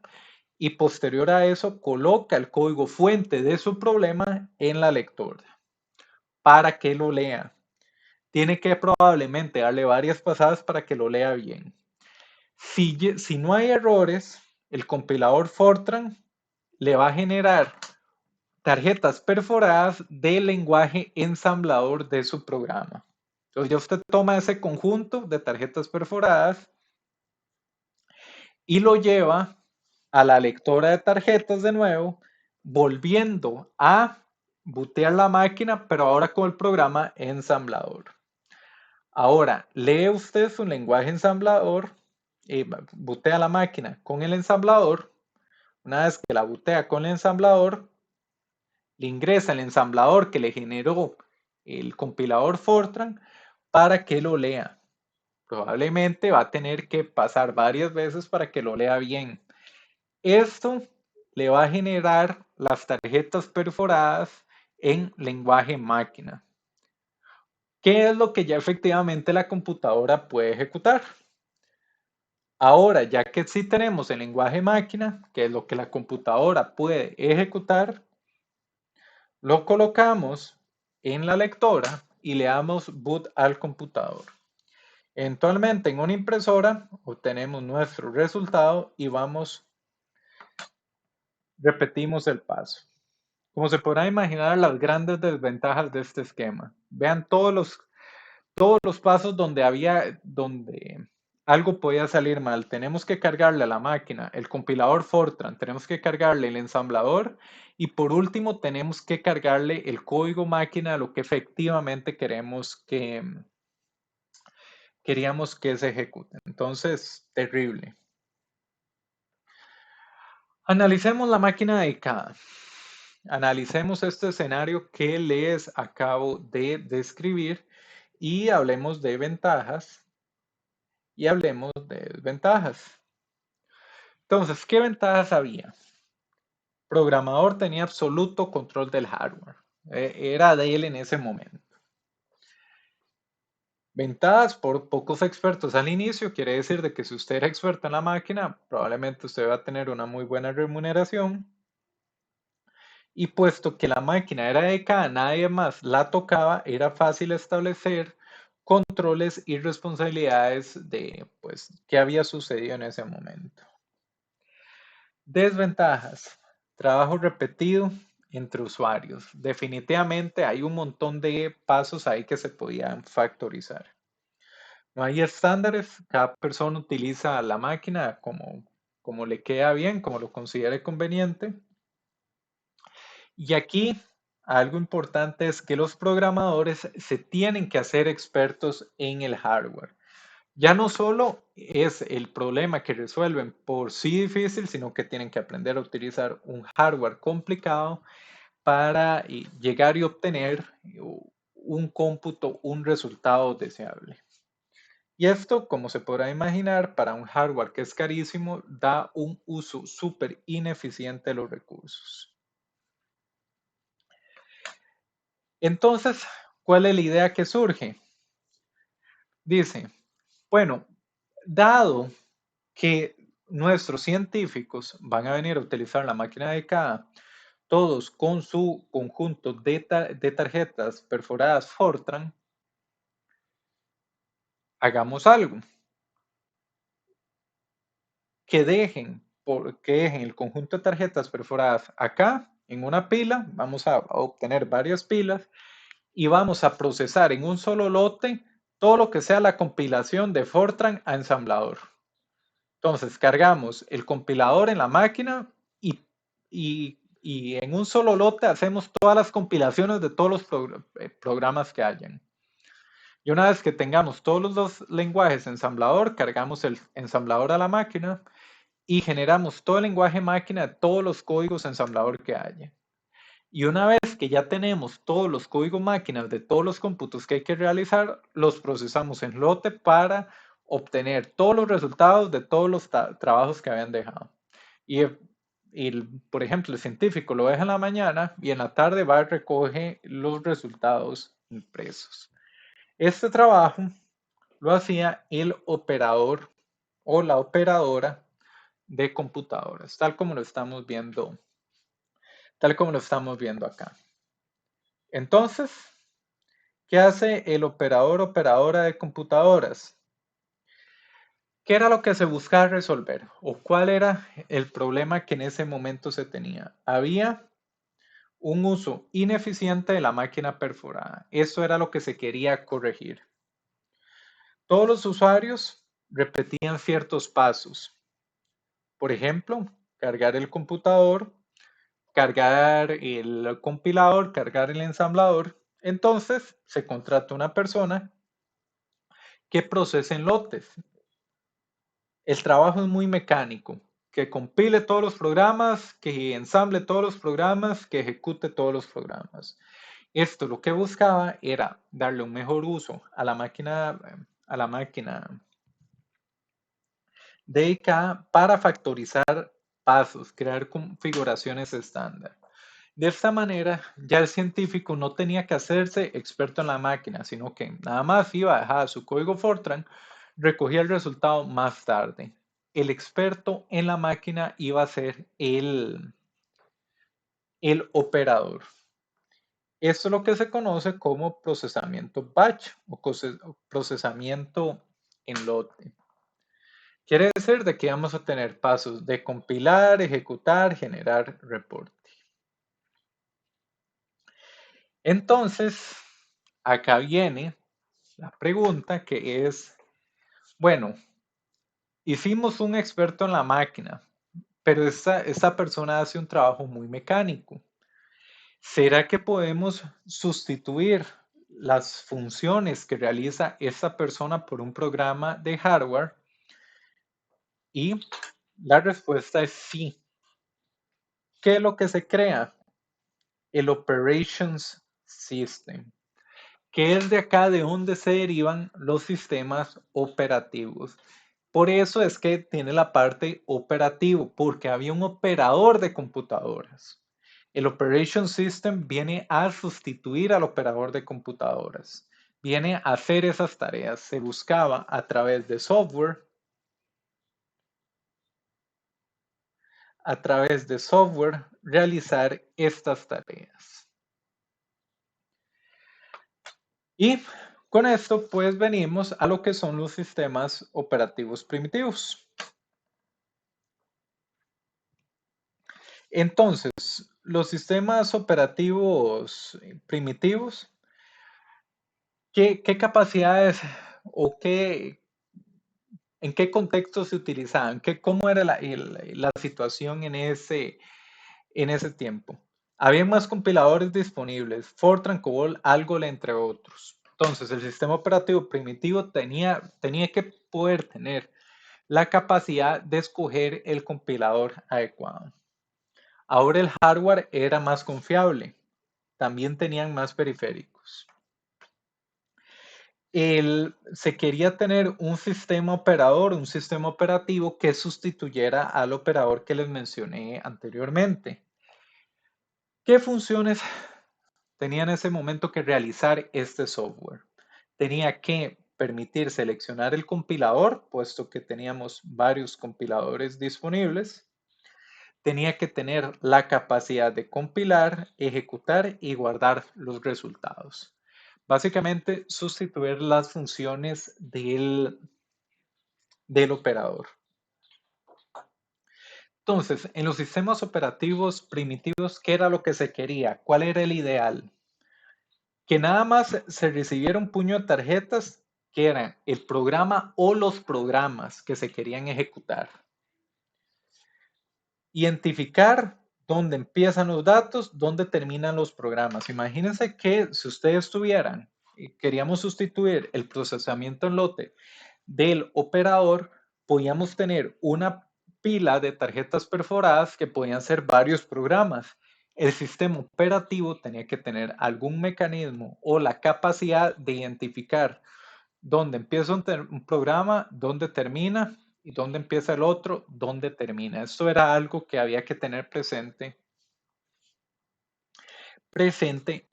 y posterior a eso coloca el código fuente de su problema en la lectora para que lo lea. Tiene que probablemente darle varias pasadas para que lo lea bien. Si no hay errores, el compilador Fortran le va a generar tarjetas perforadas del lenguaje ensamblador de su programa. Entonces ya usted toma ese conjunto de tarjetas perforadas y lo lleva a la lectora de tarjetas de nuevo, volviendo a bootear la máquina, pero ahora con el programa ensamblador. Ahora, lee usted su lenguaje ensamblador, bootea la máquina con el ensamblador. Una vez que la bootea con el ensamblador, le ingresa el ensamblador que le generó el compilador Fortran para que lo lea. Probablemente va a tener que pasar varias veces para que lo lea bien. Esto le va a generar las tarjetas perforadas en lenguaje máquina. ¿Qué es lo que ya efectivamente la computadora puede ejecutar? Ahora, ya que sí tenemos el lenguaje máquina, que es lo que la computadora puede ejecutar, lo colocamos en la lectora y le damos boot al computador. Eventualmente en una impresora obtenemos nuestro resultado y repetimos el paso. Como se podrá imaginar, las grandes desventajas de este esquema. Vean todos los pasos donde algo podía salir mal. Tenemos que cargarle a la máquina el compilador Fortran, tenemos que cargarle el ensamblador y por último tenemos que cargarle el código máquina de lo que efectivamente queríamos que se ejecute. Entonces, terrible. Analicemos la máquina dedicada. Analicemos este escenario que les acabo de describir y hablemos de ventajas y hablemos de desventajas. Entonces, ¿qué ventajas había? El programador tenía absoluto control del hardware. Era de él en ese momento. Ventajas por pocos expertos al inicio, quiere decir de que si usted era experto en la máquina, probablemente usted va a tener una muy buena remuneración. Y puesto que la máquina era dedicada, nadie más la tocaba, era fácil establecer controles y responsabilidades de qué había sucedido en ese momento. Desventajas. Trabajo repetido entre usuarios. Definitivamente hay un montón de pasos ahí que se podían factorizar. No hay estándares, cada persona utiliza la máquina como le queda bien, como lo considere conveniente. Y aquí algo importante es que los programadores se tienen que hacer expertos en el hardware. Ya no solo es el problema que resuelven por sí difícil, sino que tienen que aprender a utilizar un hardware complicado para llegar y obtener un cómputo, un resultado deseable. Y esto, como se podrá imaginar, para un hardware que es carísimo, da un uso súper ineficiente de los recursos. Entonces, ¿cuál es la idea que surge? Dice, bueno, dado que nuestros científicos van a venir a utilizar la máquina dedicada, todos con su conjunto de tarjetas perforadas Fortran, hagamos algo. Que dejen el conjunto de tarjetas perforadas acá en una pila, vamos a obtener varias pilas y vamos a procesar en un solo lote todo lo que sea la compilación de Fortran a ensamblador. Entonces cargamos el compilador en la máquina y en un solo lote hacemos todas las compilaciones de todos los programas que hayan. Y una vez que tengamos todos los dos lenguajes ensamblador, cargamos el ensamblador a la máquina y generamos todo el lenguaje máquina de todos los códigos ensamblador que haya. Y una vez que ya tenemos todos los códigos máquinas de todos los cómputos que hay que realizar, los procesamos en lote para obtener todos los resultados de todos los trabajos que habían dejado. Por ejemplo, el científico lo deja en la mañana y en la tarde va y recoge los resultados impresos. Este trabajo lo hacía el operador o la operadora de computadoras, tal como lo estamos viendo acá. Entonces, ¿qué hace el operador o operadora de computadoras? ¿Qué era lo que se buscaba resolver? ¿O cuál era el problema que en ese momento se tenía? Había un uso ineficiente de la máquina perforada. Eso era lo que se quería corregir. Todos los usuarios repetían ciertos pasos. Por ejemplo, cargar el computador, cargar el compilador, cargar el ensamblador. Entonces, se contrata una persona que procese en lotes. El trabajo es muy mecánico, que compile todos los programas, que ensamble todos los programas, que ejecute todos los programas. Esto lo que buscaba era darle un mejor uso a la máquina dedicada para factorizar pasos, crear configuraciones estándar. De esta manera, ya el científico no tenía que hacerse experto en la máquina, sino que nada más iba a dejar su código Fortran, recogía el resultado más tarde. El experto en la máquina iba a ser el operador. Esto es lo que se conoce como procesamiento batch o procesamiento en lote. Quiere decir de que vamos a tener pasos de compilar, ejecutar, generar reporte. Entonces, acá viene la pregunta que es, bueno, hicimos un experto en la máquina, pero esta persona hace un trabajo muy mecánico. ¿Será que podemos sustituir las funciones que realiza esta persona por un programa de hardware? Y la respuesta es sí. ¿Qué es lo que se crea? El Operations System, que es de acá de donde se derivan los sistemas operativos. Por eso es que tiene la parte operativo, porque había un operador de computadoras. El Operation System viene a sustituir al operador de computadoras. Viene a hacer esas tareas. Se buscaba a través de software, realizar estas tareas. Y con esto pues venimos a lo que son los sistemas operativos primitivos. Entonces, los sistemas operativos primitivos, ¿qué capacidades o en qué contexto se utilizaban? ¿Cómo era la situación en ese tiempo? Había más compiladores disponibles, Fortran, COBOL, Algol, entre otros. Entonces, el sistema operativo primitivo tenía que poder tener la capacidad de escoger el compilador adecuado. Ahora el hardware era más confiable. También tenían más periféricos. Se quería tener un sistema operador, un sistema operativo que sustituyera al operador que les mencioné anteriormente. ¿Qué funciones tenía en ese momento que realizar este software? Tenía que permitir seleccionar el compilador, puesto que teníamos varios compiladores disponibles. Tenía que tener la capacidad de compilar, ejecutar y guardar los resultados. Básicamente, sustituir las funciones del operador. Entonces, en los sistemas operativos primitivos, ¿qué era lo que se quería? ¿Cuál era el ideal? Que nada más se recibiera un puño de tarjetas que eran el programa o los programas que se querían ejecutar. Identificar dónde empiezan los datos, dónde terminan los programas. Imagínense que si ustedes tuvieran queríamos sustituir el procesamiento en lote del operador, podíamos tener una pila de tarjetas perforadas que podían ser varios programas. El sistema operativo tenía que tener algún mecanismo o la capacidad de identificar dónde empieza un programa, dónde termina y dónde empieza el otro, dónde termina. Esto era algo que había que tener presente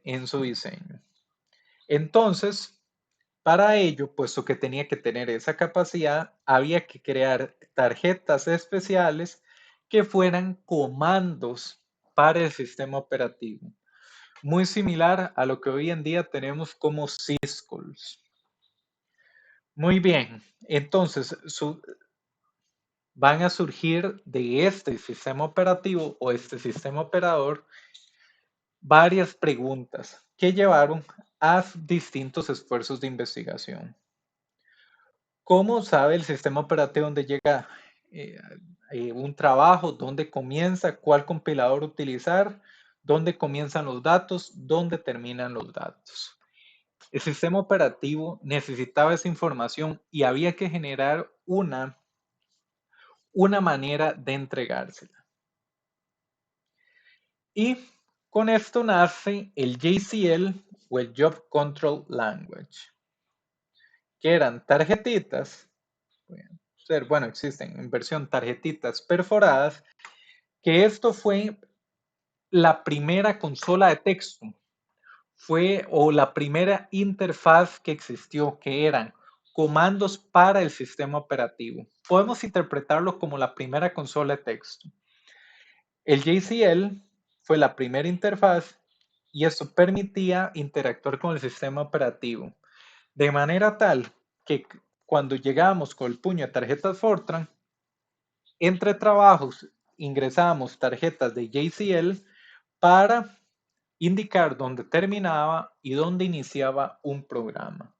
en su diseño. Entonces, para ello, puesto que tenía que tener esa capacidad, había que crear tarjetas especiales que fueran comandos para el sistema operativo. Muy similar a lo que hoy en día tenemos como syscalls. Muy bien, entonces van a surgir de este sistema operativo o este sistema operador varias preguntas que llevaron a distintos esfuerzos de investigación. ¿Cómo sabe el sistema operativo dónde llega un trabajo, dónde comienza, cuál compilador utilizar, dónde comienzan los datos, dónde terminan los datos? El sistema operativo necesitaba esa información y había que generar una manera de entregársela. Y con esto nace el JCL o el Job Control Language, que eran tarjetitas, bueno, existen en versión tarjetitas perforadas, que esto fue la primera consola de texto, o la primera interfaz que existió, que eran comandos para el sistema operativo. Podemos interpretarlo como la primera consola de texto. El JCL fue la primera interfaz y esto permitía interactuar con el sistema operativo, de manera tal que cuando llegábamos con el puño de tarjetas Fortran, entre trabajos ingresábamos tarjetas de JCL para indicar dónde terminaba y dónde iniciaba un programa.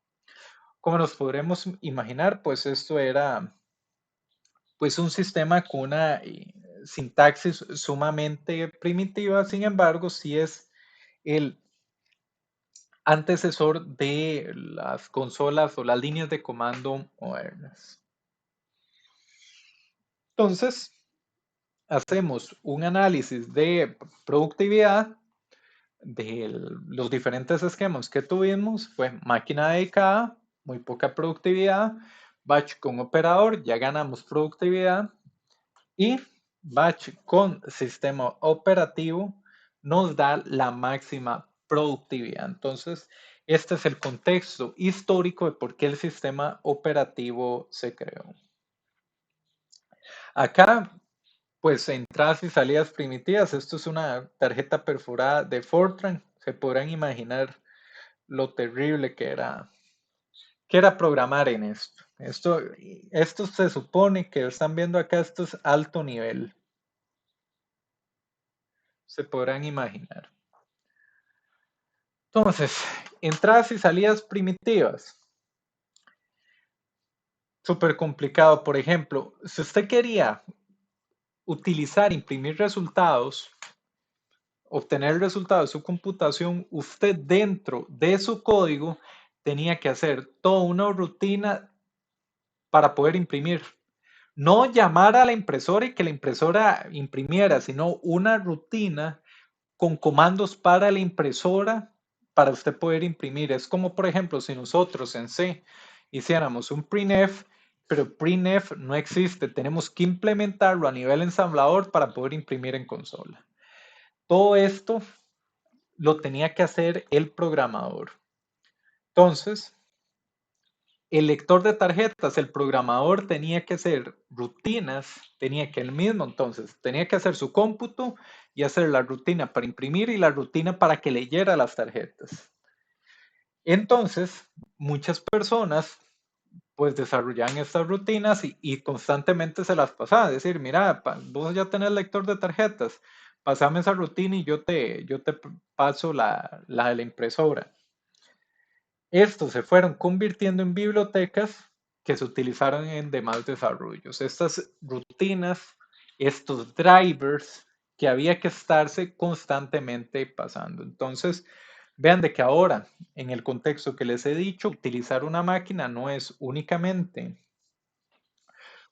Como nos podremos imaginar, pues esto era pues un sistema con una sintaxis sumamente primitiva, sin embargo, sí es el antecesor de las consolas o las líneas de comando modernas. Entonces, hacemos un análisis de productividad de los diferentes esquemas que tuvimos. Fue máquina dedicada, muy poca productividad, batch con operador, ya ganamos productividad, y batch con sistema operativo nos da la máxima productividad. Entonces, este es el contexto histórico de por qué el sistema operativo se creó. Acá, pues entradas y salidas primitivas. Esto es una tarjeta perforada de Fortran. Se podrán imaginar lo terrible que era programar en esto. Esto se supone que están viendo acá, esto es alto nivel. Se podrán imaginar. Entonces, entradas y salidas primitivas. Súper complicado. Por ejemplo, si usted quería imprimir resultados, obtener resultados de su computación, usted dentro de su código tenía que hacer toda una rutina para poder imprimir. No llamar a la impresora y que la impresora imprimiera, sino una rutina con comandos para la impresora para usted poder imprimir. Es como, por ejemplo, si nosotros en C hiciéramos un printf, pero printf no existe. Tenemos que implementarlo a nivel ensamblador para poder imprimir en consola. Todo esto lo tenía que hacer el programador. Entonces, el lector de tarjetas, el programador tenía que hacer rutinas, tenía que hacer su cómputo y hacer la rutina para imprimir y la rutina para que leyera las tarjetas. Entonces, muchas personas pues desarrollaban estas rutinas y constantemente se las pasaban. Es decir, mira, vos ya tenés lector de tarjetas, pasame esa rutina y yo te paso la de la impresora. Estos se fueron convirtiendo en bibliotecas que se utilizaron en demás desarrollos. Estas rutinas, estos drivers que había que estarse constantemente pasando. Entonces, Vean de que ahora, en el contexto que les he dicho, utilizar una máquina no es únicamente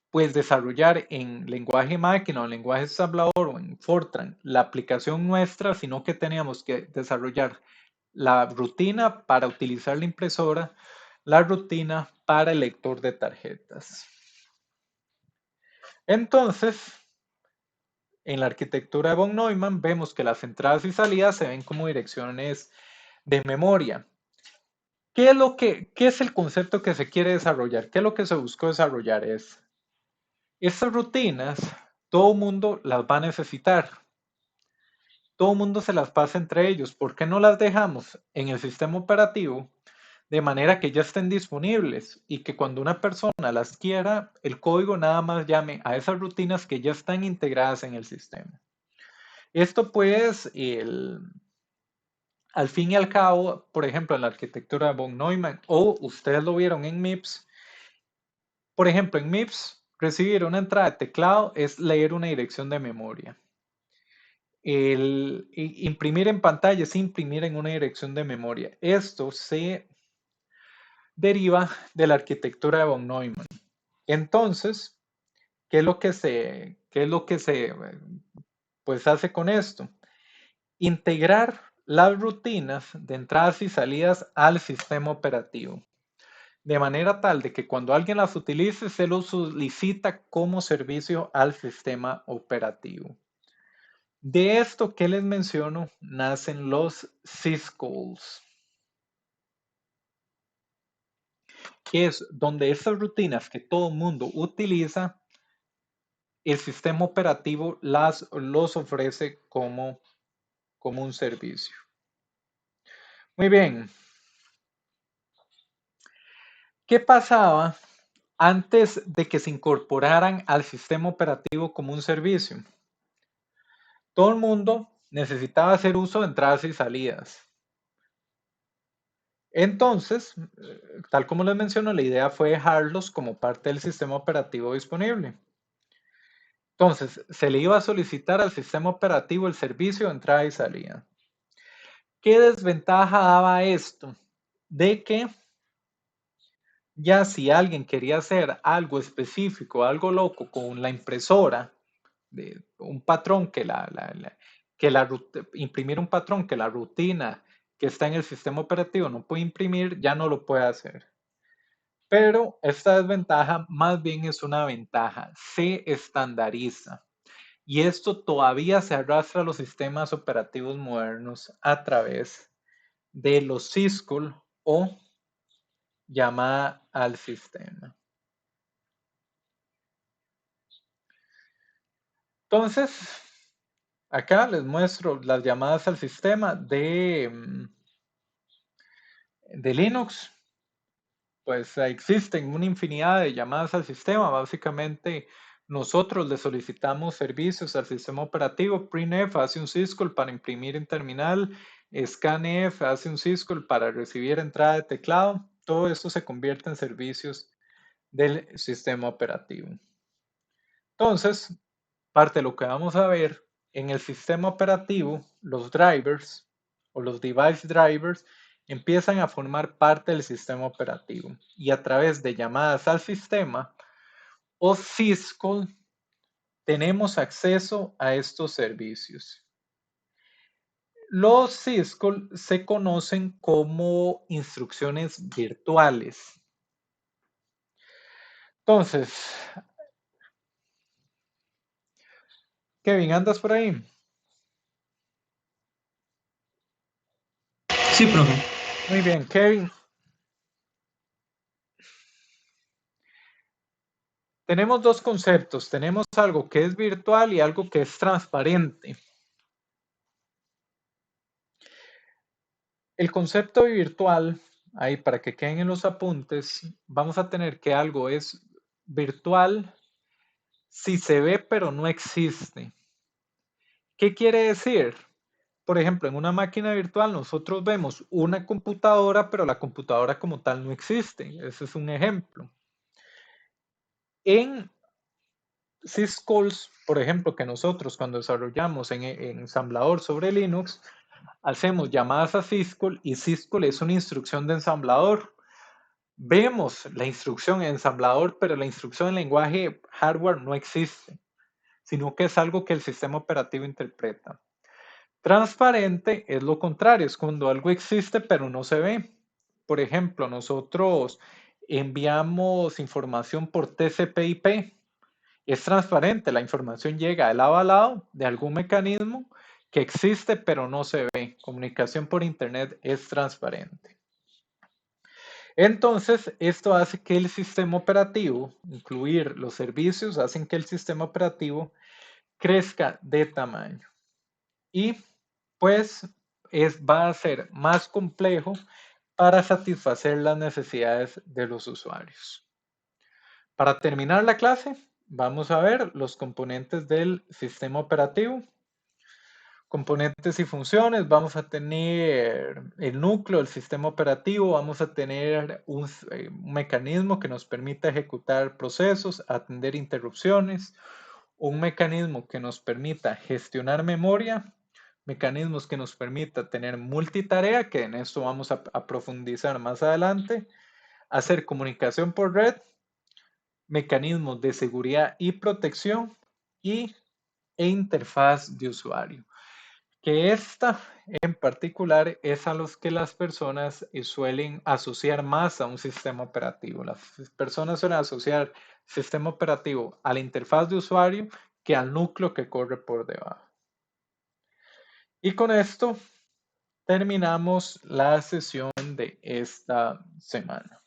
pues desarrollar en lenguaje máquina o en lenguaje ensamblador o en Fortran la aplicación nuestra, sino que teníamos que desarrollar la rutina para utilizar la impresora, la rutina para el lector de tarjetas. Entonces, en la arquitectura de von Neumann vemos que las entradas y salidas se ven como direcciones de memoria. ¿Qué es el concepto que se quiere desarrollar? ¿Qué es lo que se buscó desarrollar? Estas rutinas, todo el mundo las va a necesitar. Todo el mundo se las pasa entre ellos. ¿Por qué no las dejamos en el sistema operativo de manera que ya estén disponibles y que cuando una persona las quiera, el código nada más llame a esas rutinas que ya están integradas en el sistema? Esto pues, al fin y al cabo, por ejemplo, en la arquitectura de von Neumann, o ustedes lo vieron en MIPS, por ejemplo, en MIPS, recibir una entrada de teclado es leer una dirección de memoria. El imprimir en pantalla es imprimir en una dirección de memoria. Esto se deriva de la arquitectura de von Neumann. Entonces, ¿qué es lo que se pues hace con esto? Integrar las rutinas de entradas y salidas al sistema operativo, de manera tal de que cuando alguien las utilice, se los solicita como servicio al sistema operativo. De esto que les menciono, nacen los syscalls, que es donde esas rutinas que todo el mundo utiliza, el sistema operativo los ofrece como un servicio. Muy bien. ¿Qué pasaba antes de que se incorporaran al sistema operativo como un servicio? Todo el mundo necesitaba hacer uso de entradas y salidas. Entonces, tal como les menciono, la idea fue dejarlos como parte del sistema operativo disponible. Entonces, se le iba a solicitar al sistema operativo el servicio de entrada y salida. ¿Qué desventaja daba esto? De que ya si alguien quería hacer algo específico, algo loco con la impresora, de un patrón imprimir un patrón que la rutina que está en el sistema operativo no puede imprimir, ya no lo puede hacer. Pero esta desventaja más bien es una ventaja, se estandariza. Y esto todavía se arrastra a los sistemas operativos modernos a través de los syscall o llamada al sistema. Entonces, acá les muestro las llamadas al sistema de Linux. Pues existen una infinidad de llamadas al sistema. Básicamente, nosotros le solicitamos servicios al sistema operativo. Printf hace un syscall para imprimir en terminal. Scanf hace un syscall para recibir entrada de teclado. Todo esto se convierte en servicios del sistema operativo. Entonces, parte de lo que vamos a ver en el sistema operativo, los drivers o los device drivers empiezan a formar parte del sistema operativo y a través de llamadas al sistema o syscall tenemos acceso a estos servicios. Los syscall se conocen como instrucciones virtuales. Entonces, Kevin, ¿andas por ahí? Sí, profe. Muy bien, Kevin. Tenemos dos conceptos. Tenemos algo que es virtual y algo que es transparente. El concepto virtual, ahí para que queden en los apuntes, vamos a tener que algo es virtual si se ve pero no existe. ¿Qué quiere decir? Por ejemplo, en una máquina virtual nosotros vemos una computadora, pero la computadora como tal no existe. Ese es un ejemplo. En syscalls, por ejemplo, que nosotros cuando desarrollamos en ensamblador sobre Linux, hacemos llamadas a syscall y syscall es una instrucción de ensamblador. Vemos la instrucción en ensamblador, pero la instrucción en lenguaje hardware no existe, sino que es algo que el sistema operativo interpreta. Transparente es lo contrario, es cuando algo existe pero no se ve. Por ejemplo, nosotros enviamos información por TCP/IP. Es transparente, la información llega de lado a lado de algún mecanismo que existe pero no se ve. Comunicación por Internet es transparente. Entonces, esto hace que el sistema operativo, incluir los servicios, hacen que el sistema operativo crezca de tamaño. Y pues va a ser más complejo para satisfacer las necesidades de los usuarios. Para terminar la clase, vamos a ver los componentes del sistema operativo. Componentes y funciones, vamos a tener el núcleo del sistema operativo, vamos a tener un mecanismo que nos permita ejecutar procesos, atender interrupciones, un mecanismo que nos permita gestionar memoria, mecanismos que nos permita tener multitarea, que en esto vamos a profundizar más adelante, hacer comunicación por red, mecanismos de seguridad y protección e interfaz de usuario. Que esta en particular es a los que las personas suelen asociar más a un sistema operativo. Las personas suelen asociar sistema operativo a la interfaz de usuario que al núcleo que corre por debajo. Y con esto terminamos la sesión de esta semana.